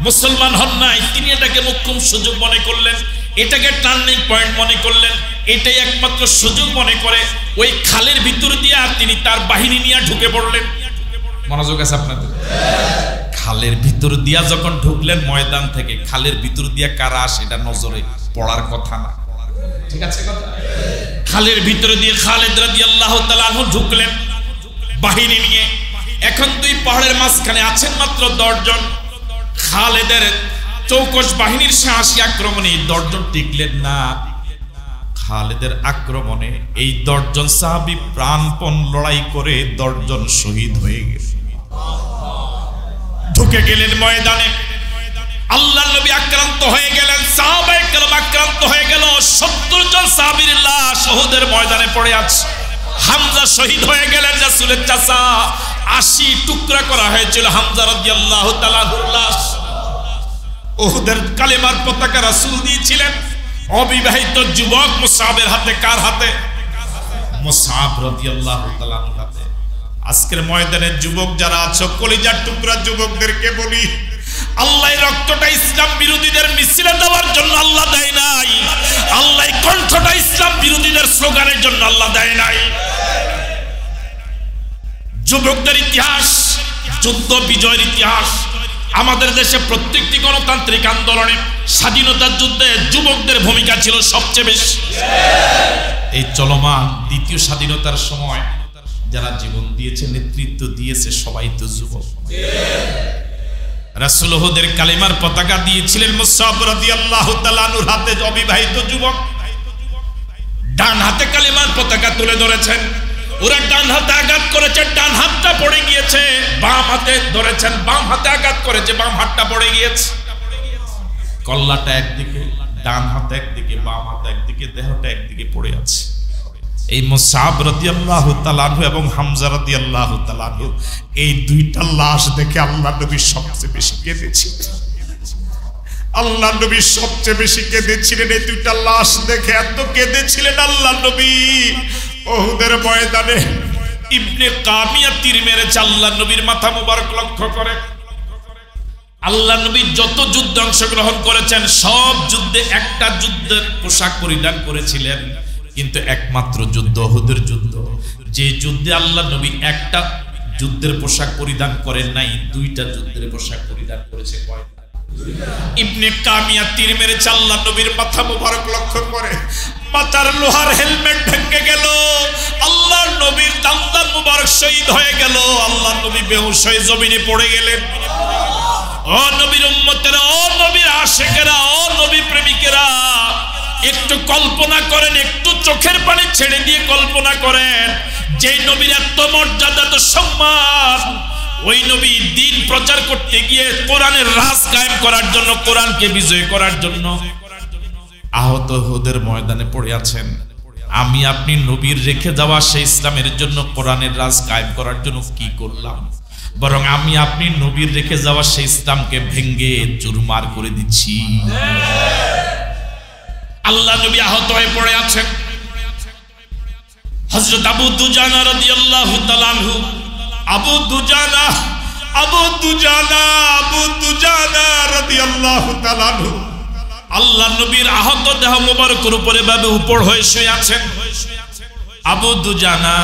মুসলমান হন নাই। তিনি এটাকে মুখ্যম সুযোগ মনে করলেন, এটাকে টার্নিং পয়েন্ট মনে করলেন, এটাই একমাত্র সুযোগ মনে করে ওই খালের ভিতর দিয়ে তিনি তার বাহিনী নিয়ে ঢুকে পড়লেন। মনোযোগ আছে আপনাদের? খালের ভিতর দিয়া যখন ঢুকলেন ময়দান থেকে, খালের ভিতর দিয়া কারা সেটা নজরে পড়ার কথা না, ঠিক আছে কথা? খালের ভিতর দিয়ে খালিদ রাদিয়াল্লাহু তাআলা আনহু ঢুকলেন বাহিনী নিয়ে। এখন 2 পাহাড়ের মাঝখানে আছেন মাত্র 10 জন। খালেদের চৌকস বাহিনীর সাহসী আক্রমণে 10 জন টিকলেন না। খালেদের আক্রমণে এই 10 জন সাহাবী প্রাণপণ লড়াই করে 10 জন শহীদ হয়ে গেল। ঢুকে গেলেন ময়দানে। আল্লাহর নবী আক্রান্ত হয়ে গেলেন, সাহাবায়ে কেরাম আক্রান্ত হয়ে গেল। 70 জন সাহাবীর লাশ উহুদের ময়দানে পড়ে আছে। হামজা শহীদ হয়ে গেলেন, রাসূলের চাচা। 80 টুকরা করা হয়েছিল হামজা রাদিয়াল্লাহু তাআলা আনহুর লাশ। উহুদের কালেমার পতাকা রাসূল দিয়েছিলেন অবিবাহিত যুবক মুসআবের হাতে। কার হাতে? মুসআব রাদিয়াল্লাহু তাআলা আনহুর হাতে। আজকের ময়দানের যুবক যারা আছো, কলিজার টুকরা যুবকদেরকে বলি, আল্লাহ রক্তটা ইসলাম বিরোধীদের মিছিলে দেওয়ার জন্য আল্লাহ দেয় নাই। আল্লাহ কণ্ঠটা ইসলাম বিরোধীদের স্লোগানের জন্য আল্লাহ দেয় নাই। যুবকদের ইতিহাস, যুদ্ধ বিজয়ের ইতিহাস। আমাদের দেশে প্রত্যেকটি গণতান্ত্রিক আন্দোলনে, স্বাধীনতার যুদ্ধে যুবকদের ভূমিকা ছিল সবচেয়ে বেশি। এই চলমান দ্বিতীয় স্বাধীনতার সময় যারা জীবন দিয়েছে, নেতৃত্ব দিয়েছে, সবাই তো যুবক। রাসূল উহুদের কালিমার পতাকা দিয়েছিলেন মুসআব রাদিয়াল্লাহু তাআলা আনহুর হাতে, অবিবাহিত যুবক। ডান হাতে কালিমার পতাকা তুলে ধরেছেন। ওরা ডান হাতে আঘাত করেছে, ডান হাতটা পড়ে গিয়েছে। বাম হাতে ধরেছেন, বাম হাতে আঘাত করেছে, বাম হাতটা পড়ে গিয়েছে। কল্লাটা একদিকে, ডান হাত একদিকে, বাম হাত একদিকে, দেহটা একদিকে পড়ে আছে। এই মুসআব রাদিয়াল্লাহু তাআলা আনহু এবং হামজা রাদিয়াল্লাহু তাআলা আনহু এই দুইটা লাশ দেখে আল্লাহর নবী সবচেয়ে বেশি কেঁদেছিলেন। আল্লাহর নবী সবচেয়ে বেশি কেঁদেছিলেন, এই দুইটা লাশ দেখে এত কেঁদেছিলেন আল্লাহর নবী। উহুদের ময়দানে ইবনে কামিয়া তীর মেরেছে আল্লাহর নবীর মাথা মুবারক লক্ষ্য করে। আল্লাহ নবী যত যুদ্ধে অংশগ্রহণ করেছেন সব যুদ্ধে একটা যুদ্ধের পোশাক পরিধান করেছিলেন, কিন্তু একমাত্র যুদ্ধ উহুদের যুদ্ধ, যে যুদ্ধে আল্লাহ নবী একটা যুদ্ধের পোশাক পরিধান করেন নাই, দুইটা যুদ্ধের পোশাক পরিধান করেছে। কয়টা? ইবনে কামিয়া তীর মেরেছে আল্লাহ নবীর মাথা মুবারক লক্ষ্য করে, মাথার লোহার হেলমেট ভেঙে গেল, আল্লাহর নবীর দান্দান মুবারক শহীদ হয়ে গেল, আল্লাহর নবী বেহুশ হয়ে জমিনে পড়ে গেলেন। ও নবীর উম্মতেরা, ও নবীর আশিকেরা, ও নবীর প্রেমিকেরা, একটু কল্পনা করেন, একটু চোখের পানি ছেড়ে দিয়ে কল্পনা করেন, যে নবীর এত মর্যাদা, এত সম্মান, ওই নবী দ্বীন প্রচার করতে গিয়ে কোরআনের রাজ কায়েম করার জন্য, কোরআনকে বিজয় করার জন্য আহত উহুদের ময়দানে পড়ে আছেন। আমি আপনি নবীর রেখে যাওয়া সেই ইসলামের জন্য, কোরআনের রাজ কায়েম করার জন্য কি করলাম? বরং আমি আপনি নবীর রেখে যাওয়া সেই ইসলামকে ভেঙ্গে চুরমার করে দিচ্ছি। আল্লাহ নবী আহত হয়ে পড়ে আছেন। হযরত আবু দুজানা রাদিয়াল্লাহু তাআলা আনহু, আবু দুজানা রাদিয়াল্লাহু তাআলা আনহু আল্লাহ নবীর আহত দেহ মোবারকের উপরে ভাবে উপর হয়ে শুয়ে আছেন। আবু দুজানা,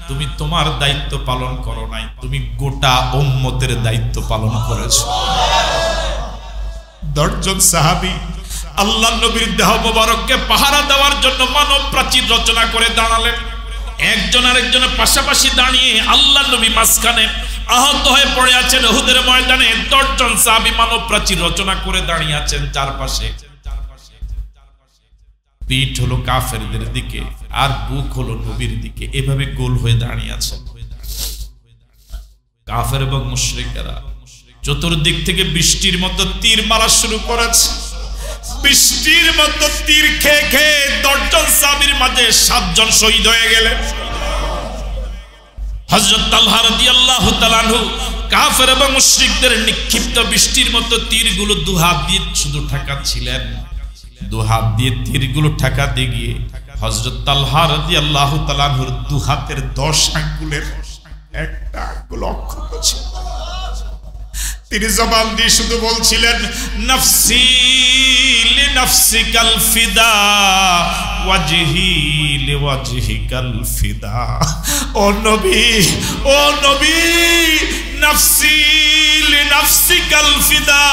তুমি তোমার দায়িত্ব পালন করো নাই, তুমি গোটা উম্মতের দায়িত্ব পালন করেছো। 10 জন সাহাবী আল্লাহ নবীর দেহ মোবারককে পাহারা দেওয়ার জন্য মানব প্রাচীর রচনা করে দাঁড়ালেন। একজন আরেকজনের পাশাপাশি দাঁড়িয়ে আল্লাহ নবী মাঝখানে আহত হয়ে পড়ে আছেন। উহুদের ময়দানে 10 জন সাহাবী মানব প্রাচীর রচনা করে দাঁড়িয়ে আছেন চারপাশে। পিঠ হলো কাফেরদের দিকে আর বুক হলো নবীর দিকে, এভাবে গোল হয়ে দাঁড়িয়ে আছে। কাফের এবং মুশরিকেরা চতুর্দিক থেকে বৃষ্টির মতো তীর মারা শুরু করেছে। বৃষ্টির মতো তীর খেয়ে খেয়ে 10 জন সাহাবীর মাঝে 7 জন শহীদ হয়ে গেলেন। হযরত তালহা রাদিয়াল্লাহু তাআলা আনহু কাফের এবং মুশরিকদের নিক্ষিপ্ত বৃষ্টির মতো তীরগুলো দুহাত দিয়ে শুধু ঠেকাচ্ছিলেন। দুহাত দিয়ে তীরগুলো ঠেকাতে গিয়ে হযরত তালহা রাদিয়াল্লাহু তাআলা আনহুর দুহাতের 10 আঙ্গুলের একটা আঙ্গুল অক্ষত ছিল। তিনি জবান দিয়ে শুধু বলছিলেন, নফসি লিনাফসিকাল ফিদা ওয়াজহি লিওয়াজহিকাল ফিদা। ও নবী, ও নবী, নফসি লিনাফসিকাল ফিদা,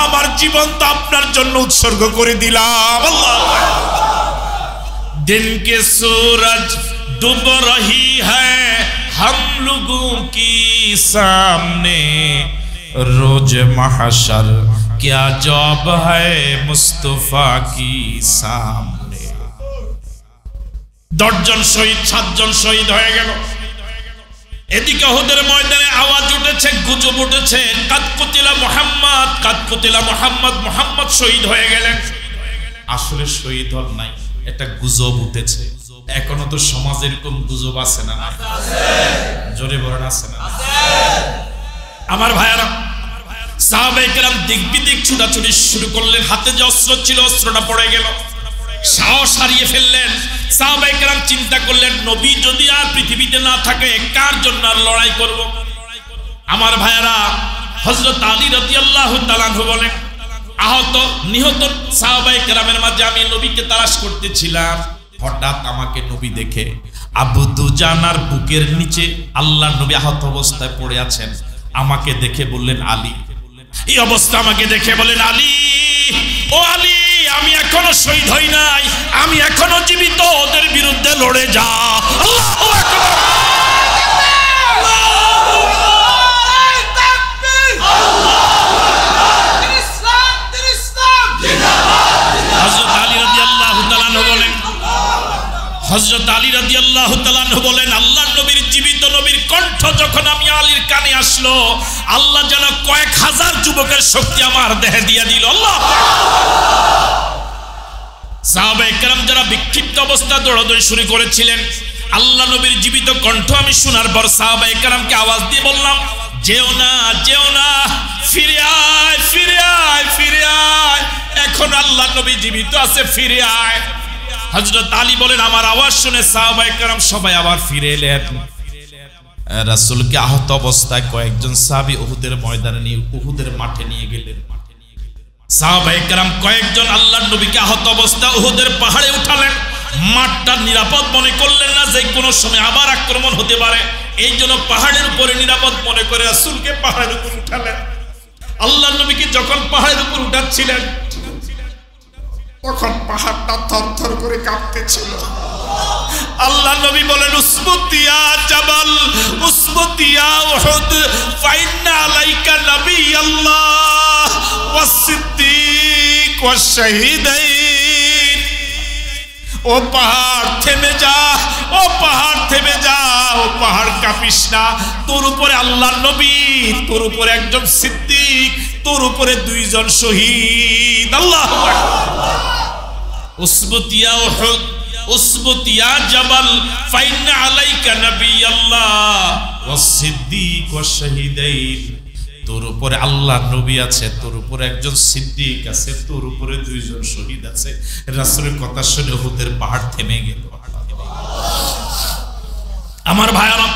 আমার জীবন তো আপনার জন্য উৎসর্গ করে দিলাম। আল্লাহ, দিন কে सूरज डूब रही है हम लोगों की सामने, रोज महशर क्या जॉब है मुस्तफा की सामने। 10 জন শহীদ, 7 জন শহীদ হয়ে গেল। এদিকে উহুদের ময়দানে আওয়াজ উঠেছে, গুজব উঠেছে, কাদ কুতিলা মুহাম্মদ, কাদ কুতিলা মুহাম্মদ, মুহাম্মদ শহীদ হয়ে গেলেন। আসলে শহীদ হল নাই, এটা গুজব উঠেছে। এখনো তো সমাজে এরকম গুজব আছে না? জোরে বলেন আছে না? আমার ভাইয়ারা, সাহাবায়ে কেরাম দিক বিদিক ছুটাছুটি শুরু করলেন। হাতে যে অস্ত্র ছিল অস্ত্রটা পড়ে গেল, সাহস হারিয়ে ফেললেন। সাহাবায়ে কেরাম চিন্তা করলেন, নবী যদি আর পৃথিবীতে না থাকে কার জন্য আর লড়াই করব? আমার ভাইয়ারা, হযরত আলী রাদিয়াল্লাহু তাআলা আনহু বলেন, আহত নিহত সাহাবায়ে কেরামের মাঝে আমি নবীকে তালাশ করতেছিলাম। হঠাৎ আমাকে নবী দেখে আবু দুজানার বুকের নিচে আল্লাহর নবী আহত অবস্থায় পড়ে আছেন। আমাকে দেখে বললেন, আলী। এই অবস্থা আমাকে দেখে বলেন, আলী, ও আলী, আমি এখনো শহীদ হই নাই, আমি এখনো জীবিত, ওদের বিরুদ্ধে লড়ে যা। আল্লাহু আকবার। হযরত আলী রাদিয়াল্লাহু তাআলা আনহু বলেন, আল্লাহর নবীর জীবিত নবীর কণ্ঠ যখন আমি আলীর কানে আসলো, আল্লাহ যেন কয়েক হাজার যুবকের শক্তি আমার দেহে দিয়ে দিল। আল্লাহ। সাহাবায়ে কেরাম যারা বিক্ষিপ্ত অবস্থা দৌড়াদৌড়ি শুরু করেছিলেন, আল্লাহ নবীর জীবিত কণ্ঠ আমি শোনার পর সাহাবায়ে কেরামকে আওয়াজ দিয়ে বললাম, যেও না, যেও না, ফিরে আয়, ফিরে আয়, ফিরে আয়, এখন আল্লাহ নবী জীবিত আছে, ফিরে আয়। হযরত আলী বলেন, আমার আওয়াজ শুনে সাহাবায়ে কেরাম সবাই আবার ফিরে এলেন। রাসূলকে আহত অবস্থায় কয়েকজন সাহাবী উহুদের ময়দানে নিয়ে, উহুদের মাঠে নিয়ে গেলেন। সাহাবায়ে কেরাম কয়েকজন আল্লাহর নবীকে আহত অবস্থায় উহুদের পাহাড়ে উঠালেন। মাঠটা নিরাপদ মনে করলেন না, যে কোনো সময় আবার আক্রমণ হতে পারে, এই জন্য পাহাড়ের উপরে নিরাপদ মনে করে রাসূলকে পাহাড়ের উপর উঠালেন। আল্লাহর নবীকে যখন পাহাড়ের উপর উঠাচ্ছিলেন, তখন পাহাড়টা থরথর করে কাঁপতেছিল। আল্লাহ নবী বলেন, উসবুতিয়া জাবাল, উসবুতিয়া উহুদ, ফাইন্না আলাইকা নাবিয়াল্লাহ ওয়াস সিদ্দিক ওয়াস শাহীদাইন। ও পাহাড় থেমে যা, ও পাহাড় থেমে যা, ও পাহাড় কাঁপিস না, তোর উপরে আল্লাহর নবী, তোর উপরে একজন সিদ্দিক, তোর উপরে দুইজন শহীদ। আল্লাহু আকবার। উসবুতিয়া উহুদ, উসবুতিয়া জাবাল, ফাইন্না আলাইকা নাবিয়াল্লাহ ওয়াস সিদ্দিক ওয়াস শাহীদাইন। তোর উপরে আল্লাহর নবী আছে, তোর উপরে একজন সিদ্দিক আছে, তোর উপরে দুইজন শহীদ আছে। রাসূলের কথা শুনে উহুদের পাহাড় থেমে গেল। আমার ভাইরা,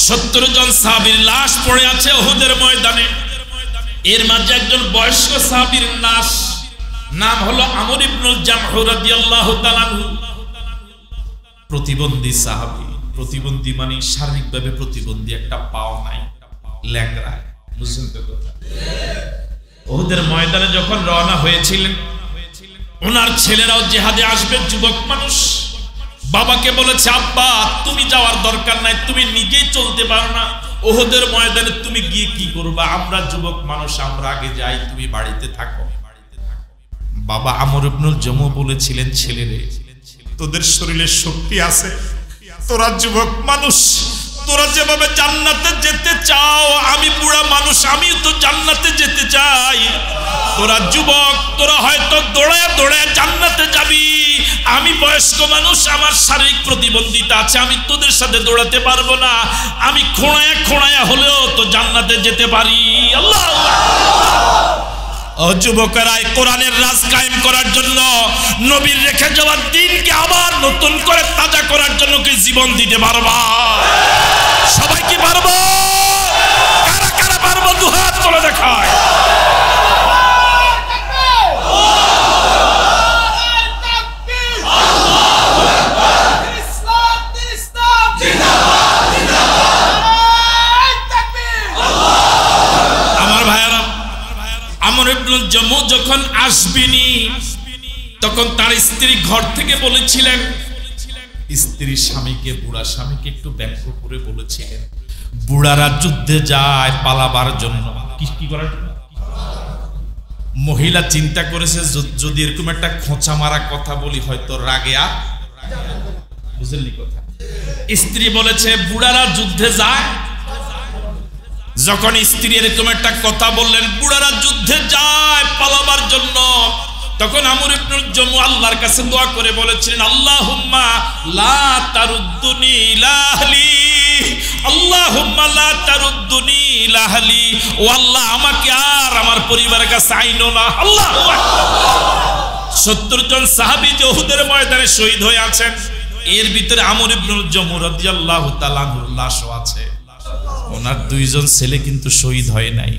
70 জন সাহাবীর লাশ পড়ে আছে উহুদের ময়দানে। এর মাঝে একজন বয়স্ক সাহাবীর লাশ, নাম হলো আমর ইবনুল জামহ রাদিয়াল্লাহু তাআলা আনহু। প্রতিবন্ধী সাহাবী, প্রতিবন্ধী মানে শারীরিকভাবে প্রতিবন্ধী, একটা পাও নাই, ল্যাংড়া, বুঝছেন তো কথা। উহুদের ময়দানে যখন রওনা হয়েছিলেন, ওনার ছেলেরাও জিহাদে আসবে, যুবক মানুষ। বাবাকে বলেছে, আব্বা তুমি যাওয়ার দরকার নাই, তুমি নিজেই চলতে পারো না, উহুদের ময়দানে তুমি গিয়ে কি করবা, আমরা যুবক মানুষ, আমরা আগে যাই, তুমি বাড়িতে থাকো। বাবা আমর ইবনুল জামহ বলেছিলেন, ছেলেরে, তোদের শরীরে শক্তি আছে, তোরা যুবক মানুষ, তোরা যেভাবে জান্নাতে যেতে চাও, আমি বুড়া মানুষ, আমি তো জান্নাতে যেতে চাই। তোরা যুবক, তোরা হয়তো দৌড়ায় দৌড়ায় জান্নাতে যাবি, আমি বয়স্ক মানুষ, আমার শারীরিক প্রতিবন্ধিতা আছে, আমি তোদের সাথে দৌড়াতে পারবো না, আমি খোঁড়ায়া খোঁড়ায়া হলেও তো জান্নাতে যেতে পারি। আল্লাহু আকবার। ও যুবকেরা, কোরআনের রাজ কায়েম করার জন্য, নবীর রেখে যাওয়ার দিনকে আবার নতুন করে তাজা করার জন্য কি জীবন দিতে পারবা? সবাই কি পারবো? কারা কারা পারবো? দুহাত তুলে দেখায়। আমর ইবনুল জামহ যখন আসবেনি, তখন তার স্ত্রী ঘর থেকে বলেছিলেন, স্ত্রী স্বামীকে, বুড়া স্বামীকে একটু ব্যঙ্গ করে বলেছিলেন, বুড়ারা যুদ্ধে যায় পালাবার জন্য, কি করার জন্য? মহিলা চিন্তা করেছে, যদি এরকম একটা খোঁচা মারা কথা বলি হয়তো রাগে আর বুঝলেন কথা। স্ত্রী বলেছে বুড়ারা যুদ্ধে যায়। যখন স্ত্রী এরকম একটা কথা বললেন, বুড়ারা যুদ্ধে যায় পালাবার জন্য, তখন আমর ইবনুল জামহ আল্লাহর কাছে দোয়া করে বলেছিলেন, আল্লাহুম্মা লা তারুদ্দুনি ইলা আহলি, আল্লাহুম্মা লা তারুদ্দুনি ইলা আহলি, ও আল্লাহ আমাকে আর আমার পরিবারের কাছে আইনো না। আল্লাহু আকবার। 70 জন সাহাবী যে উহুদের ময়দানে শহীদ হয়ে আছেন, এর ভিতরে আমর ইবনুল জামহ রাদিয়াল্লাহু তাআলা আনহুর লাশও আছে। ওনার দুইজন ছেলে কিন্তু শহীদ হয় নাই।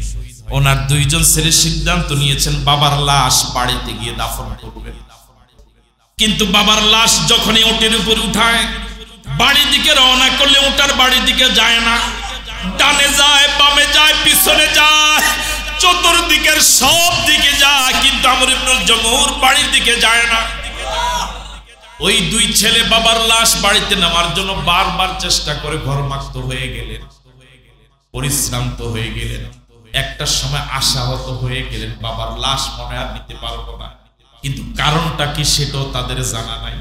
ওনার দুইজন ছেলে সিদ্ধান্ত নিয়েছেন বাবার লাশ বাড়িতে গিয়ে দাফন করবেন। কিন্তু বাবার লাশ যখনই ওটের উপর উঠায়, বাড়ির দিকে রওনা করলে ওটার বাড়ির দিকে যায় না, ডানে যায়, বামে যায়, পিছনে যায়, চতুর্দিকের সব দিকে যায়, কিন্তু আমর ইবনুল জামহুর বাড়ির দিকে যায় না। ওই দুই ছেলে বাবার লাশ বাড়িতে নামার জন্য বারবার চেষ্টা করে ঘরমাক্ত হয়ে গেলেন, পরিশ্রান্ত হয়ে গেলেন। একটা সময় আশাহত হয়ে গেলেন, বাবার লাশ মনে আর নিতে পারবো না, কিন্তু কারণটা কি সেটাও তাদের জানা নাই।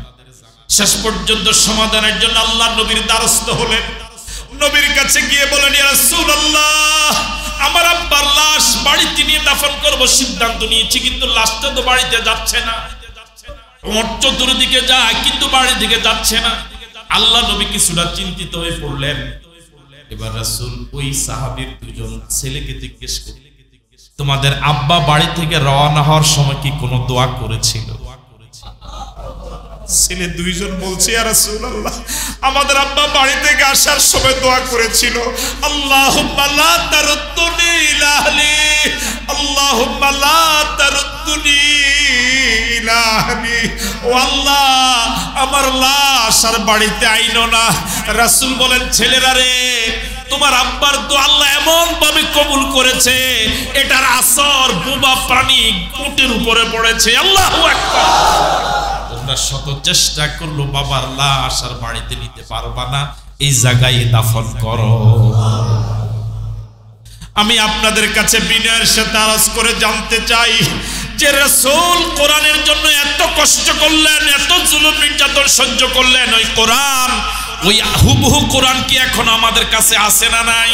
শেষ পর্যন্ত সমাধানের জন্য আল্লাহ নবীর দ্বারস্থ হলেন। নবীর কাছে গিয়ে বলেন, ইয়া রাসূলুল্লাহ, আমার আব্বার লাশ বাড়িতে নিয়ে দাফন করব সিদ্ধান্ত নিয়েছি, কিন্তু লাশটা তো বাড়িতে যাচ্ছে না। ওমর চতুর্দিকে যায় কিন্তু বাড়ির দিকে যাচ্ছে না। আল্লাহ নবী কিছুটা চিন্তিত হয়ে পড়লেন। এবার রাসূল ওই সাহাবীর দুজন ছেলেকে জিজ্ঞেস করলেন, তোমাদের আব্বা বাড়ি থেকে রওনা হওয়ার সময় কি কোনো দোয়া করেছিল? ছেলে দুইজন বলছে, ইয়া রাসূলুল্লাহ, আমাদের আব্বা বাড়ি থেকে আসার সময় দোয়া করেছিল, আল্লাহুম্মা লা তারুদ্দুনি ইলা আহলি, আল্লাহুম্মা লা তারুদ্দুনি ইলা আহলি, ও আল্লাহ আমার লাশ আর বাড়িতে আইনো না। রাসূল বলেন, ছেলেরা রে, তোমার আব্বার দোয়া আল্লাহ এমন ভাবে কবুল করেছে, এটার আসর বোবা প্রাণী উটের উপরে পড়েছে। আল্লাহু আকবার। তোমরা শত চেষ্টা করলো বাবার লাশ আর বাড়িতে নিতে পারবা না, এই জায়গায় দাফন করো। আমি আপনাদের কাছে বিনয়ের সাথে আরজ করে জানতে চাই যে রাসূল কোরআনের জন্য এত কষ্ট করলেন, এত জুলুম নির্যাতন সহ্য করলেন, ওই কোরআন, ওই হুবহু কোরআন কি এখন আমাদের কাছে আছে না নাই?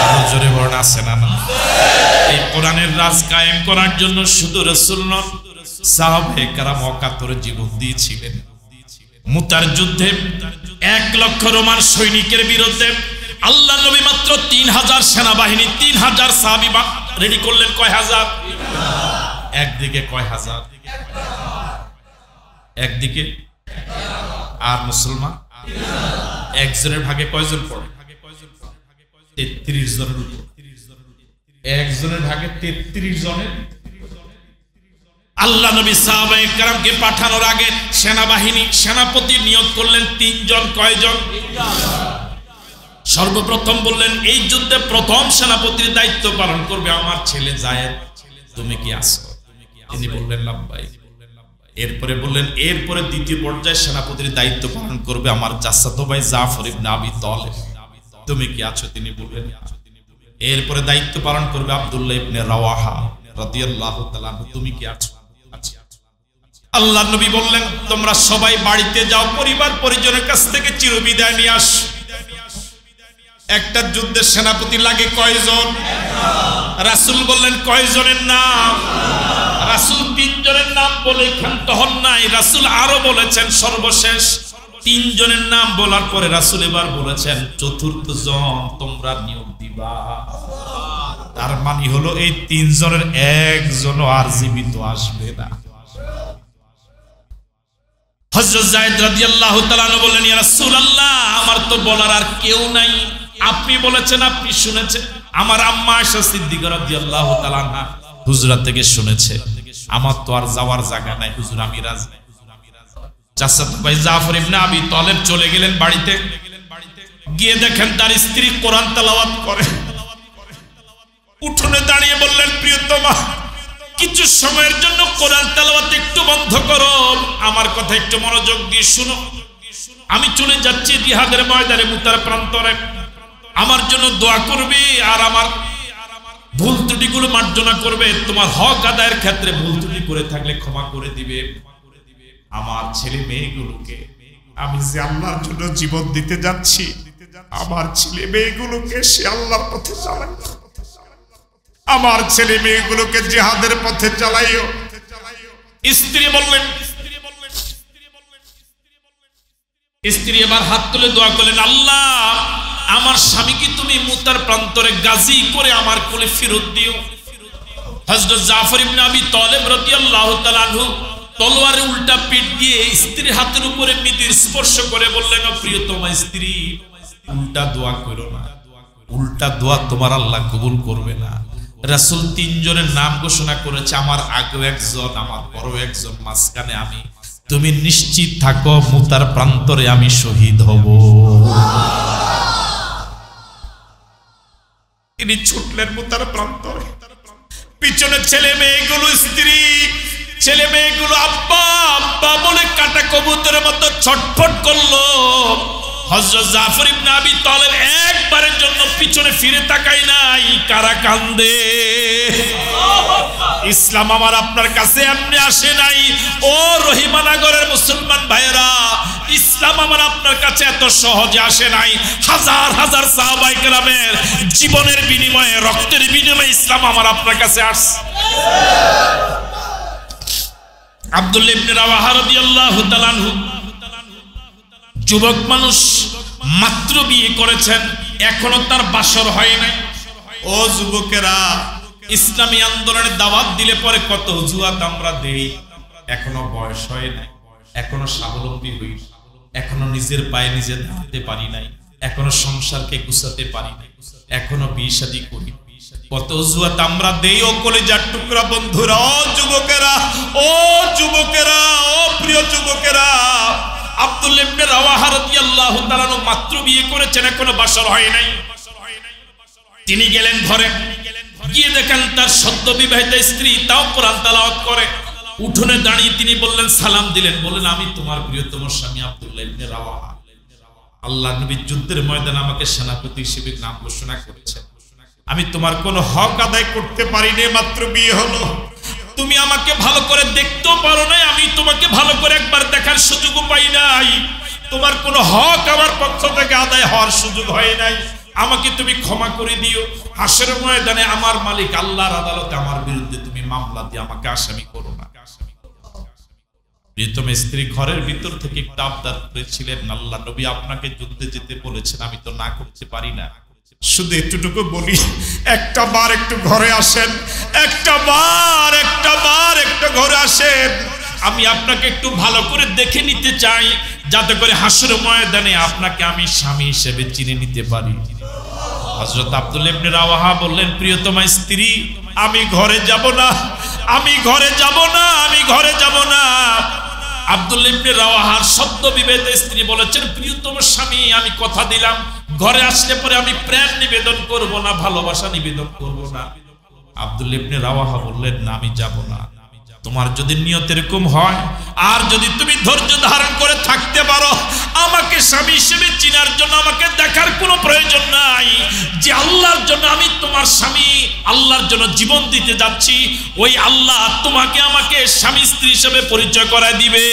আরো জোরে বলেন, আছে না না? এই কোরআনের রাজ কায়েম করার জন্য শুধু রাসূল নন, সাহাবায়ে কেরাম অকাতরে জীবন দিয়েছিলেন। মুতার যুদ্ধে 1 লক্ষ রোমান সৈনিকের বিরুদ্ধে আল্লাহ নবী মাত্র 3000 সেনাবাহিনী, 3000 সাহাবী রেডি করলেন। কয় হাজার? একদিকে কয় হাজার? একদিকে। আর মুসলমান একজনের ভাগে কয়জন পড়ে? 33 জনের উপর। একজনের ভাগে 33 জনের। আল্লাহ নবী সাহাবায়ে কেরামকে পাঠানোর আগে সেনাবাহিনী সেনাপতি নিয়োগ করলেন 3 জন। কয়জন? সর্বপ্রথম বললেন, এই যুদ্ধে প্রথম সেনাপতির দায়িত্ব পালন করবে আমার ছেলে যায়েদ, তুমি কি আছো? তিনি বললেন লাব্বাইক। এরপরে বললেন, এরপরে দ্বিতীয় পর্যায়ে সেনাপতির দায়িত্ব পালন করবে আমার চাচাতো ভাই জাফর ইবনে আবি তালেব, তুমি কি আছো? তিনি বললেন। এরপরে দায়িত্ব পালন করবে আব্দুল্লাহ ইবনে রাওয়াহা রাদিয়াল্লাহু তাআলা, তুমি কি আছো? আল্লাহ নবী বললেন, তোমরা সবাই বাড়িতে যাও, পরিবার পরিজনের কাছ থেকে চিরবিদায় নিয়ে আস। একটা যুদ্ধের সেনাপতি লাগে কয়জন? রাসূল বললেন, কয়জনের নাম? রাসূল 3 জনের নাম বলে ক্ষান্ত হন নাই। রাসূল আরো বলেছেন, সর্বশেষ 3 জনের নাম বলার পরে রাসূল এবার বলেছেন, চতুর্থ জন তোমরা নিয়োগ দিবা। তার মানে হলো এই 3 জনের একজনও আর জীবিত আসবে না। হযরত যায়েদ রাদিয়াল্লাহু তাআলা বললেন, ইয়া রাসূলুল্লাহ, আমার তো বলার আর কেউ নাই, আপনি বলেছেন, আপনি শুনেছেন। আমার আম্মা আয়েশা সিদ্দিকা রাদিয়াল্লাহু তাআলা হুজরাত থেকে শুনেছে, আমার তো আর যাওয়ার জায়গা নাই, হুজুর আমি রাজি। চাচাতো ভাই জাফর ইবনে আবি তালেব চলে গেলেন বাড়িতে। গিয়ে দেখেন তার স্ত্রী কোরআন তেলাওয়াত করে। উঠোনে দাঁড়িয়ে বললেন, প্রিয়তমা, কিছু সময়ের জন্য কোরআন তেলাওয়াত একটু বন্ধ করো, আমার কথা একটু মনোযোগ দিয়ে শুনো। আমি চলে যাচ্ছি জিহাদের ময়দানে, মুতার প্রান্তরে, আমার জন্য দোয়া করবে আর আমার ভুল ত্রুটিগুলো মার্জনা করবে। তোমার হক আদায়ের ক্ষেত্রে ভুল ত্রুটি করে থাকলে ক্ষমা করে দিবে। আমার ছেলে মেয়েগুলোকে আমি যে আল্লাহর জন্য জীবন দিতে যাচ্ছি, আমার ছেলে মেয়েগুলোকে সে আল্লাহর পথে চালায়, আমার ছেলে মেয়েগুলোকে জিহাদের পথে চালাইও। স্ত্রী বললেন, স্ত্রী এবার হাত তুলে দোয়া করলেন, আল্লাহ আমার স্বামীকে তুমি মুতার প্রান্তরে গাজী করে আমার কোলে ফেরত দিও। হযরত জাফর ইবনে আবি তালেব রাদিয়াল্লাহু তাআলা আনহু তলোয়ারে উল্টা পিঠ দিয়ে স্ত্রীর হাতের উপরে মৃদু স্পর্শ করে বললেন, ও প্রিয়তমা স্ত্রী, উল্টা দোয়া করো না, উল্টা দোয়া তোমার আল্লাহ কবুল করবে না। রাসূল 3 জনের নাম ঘোষণা করেছে, আমার আগেও একজন, আমার পরেও একজন, মাঝখানে আমি। তুমি নিশ্চিত থাকো মুতার প্রান্তরে আমি শহীদ হব। তিনি ছুটলেন মুতার প্রান্তরে। পিছনে ছেলে মেয়েগুলো, স্ত্রী, ছেলে মেয়েগুলো আব্বা আব্বা বলে কাটা কবুতরের মতো ছটফট করলো। হযরত জাফর ইবনে আবি তালেব একবারের জন্য পিছনে ফিরে তাকায় নাই। কারা কান্দে? ইসলাম আমার আপনার কাছে এমনি আসে নাই। ও রহিমানগরের মুসলমান ভাইয়েরা, ইসলাম আমার আপনার কাছে এত সহজে আসে নাই। হাজার হাজার সাহাবায়ে কেরামের জীবনের বিনিময়ে, রক্তের বিনিময়ে ইসলাম আমার আপনার কাছে আসছে। আব্দুল্লাহ ইবনে রাওয়াহা রাদিয়াল্লাহু তাআলা আনহু যুবক মানুষ, মাত্র বিয়ে করেছেন, এখনো তার বাসর হয় নাই। ও যুবকেরা, ইসলামী আন্দোলনের দাওয়াত দিলে পরে কত অজুহাত আমরা দেই, এখনো বয়স হয় নাই, এখনো স্বাবলম্বী হই, এখনো নিজের পায়ে নিজে দাঁড়াতে পারি নাই, এখনো সংসারকে গুছাতে পারি নাই, এখনো বিয়ে শাদী করি, কত অজুহাত আমরা দেই। ও কলিজার টুকরা বন্ধুরা, ও যুবকেরা, ও যুবকেরা, ও প্রিয় যুবকেরা, আব্দুল্লাহ ইবনে রাওয়াহা রাদিয়াল্লাহু তাআলা মাত্র বিয়ে করেছেন, এখনো বাসর হয় নাই। তিনি গেলেন ঘরে, গিয়ে দেখেন তার সদ্য বিবাহিত স্ত্রী, তাও কোরআন তেলাওয়াত করে। উঠোনে দাঁড়িয়ে তিনি বললেন, সালাম দিলেন, বললেন, আমি তোমার প্রিয়তম স্বামী আব্দুল্লাহ ইবনে রাওয়াহা। আল্লাহর নবী যুদ্ধের ময়দানে আমাকে সেনাপতি হিসেবে নাম ঘোষণা করেছেন, আমি তোমার কোনো হক আদায় করতে পারিনি, মাত্র বিয়ে হলো, তুমি আমাকে ভালো করে দেখতেও পারো নাই, আমি তোমাকে ভালো করে একবার দেখার সুযোগও পাই নাই, তোমার কোনো হক আমার পক্ষ থেকে আদায় হওয়ার সুযোগ হয় নাই, আমাকে তুমি ক্ষমা করে দিও। হাসরের ময়দানে আমার মালিক আল্লাহর আদালতে আমার বিরুদ্ধে তুমি মামলা দিয়ে আমাকে আসামি করো না। প্রিয়তম স্ত্রী ঘরের ভিতর থেকে একটা আবদার করেছিলেন, আল্লাহ নবী আপনাকে যুদ্ধে যেতে বলেছেন, আমি তো না করতে পারি না, শুধু একটুটুকু বলি, একটা বার একটু ঘরে আসেন, একটা বার একটু ঘরে আসেন, আমি আপনাকে একটু ভালো করে দেখে নিতে চাই, যাতে করে হাসর ময়দানে আপনাকে আমি স্বামী হিসেবে চিনে নিতে পারি। হযরত আব্দুল্লাহ ইবনে রাওয়াহা বললেন, প্রিয়তমা স্ত্রী, আমি ঘরে যাব না, আমি ঘরে যাব না, আমি ঘরে যাব না। আব্দুল্লাহ ইবনে রাওয়াহার সদ্য বিবাহিত স্ত্রী বলেছেন, প্রিয়তম স্বামী, আমি কথা দিলাম, ঘরে আসলে পরে আমি প্রেম নিবেদন করব না, ভালোবাসা নিবেদন করব না। আব্দুল্লাহ ইবনে রাওয়াহা বললেন, না, আমি যাব না। তোমার যদি নিয়ত এরকম হয়, আর যদি তুমি ধৈর্য ধারণ করে থাকতে পারো, আমাকে স্বামী হিসেবে চিনার জন্য আমাকে দেখার কোনো প্রয়োজন নাই, যে আল্লাহর জন্য আমি তোমার স্বামী, আল্লাহর জন্য জীবন দিতে যাচ্ছি, ওই আল্লাহ তোমাকে আমাকে স্বামী স্ত্রী হিসেবে পরিচয় করায় দিবে।